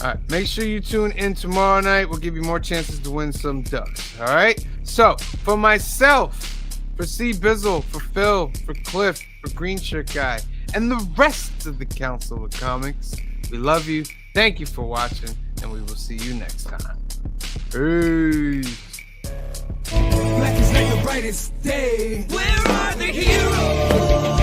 All right, make sure you tune in tomorrow night. We'll give you more chances to win some ducks. All right. So for myself, for C Bizzle, for Phil, for Cliff, for Green Shirt Guy, and the rest of the Council of Comics, we love you. Thank you for watching, and we will see you next time. Peace. Black is like the brightest day. Where are the heroes?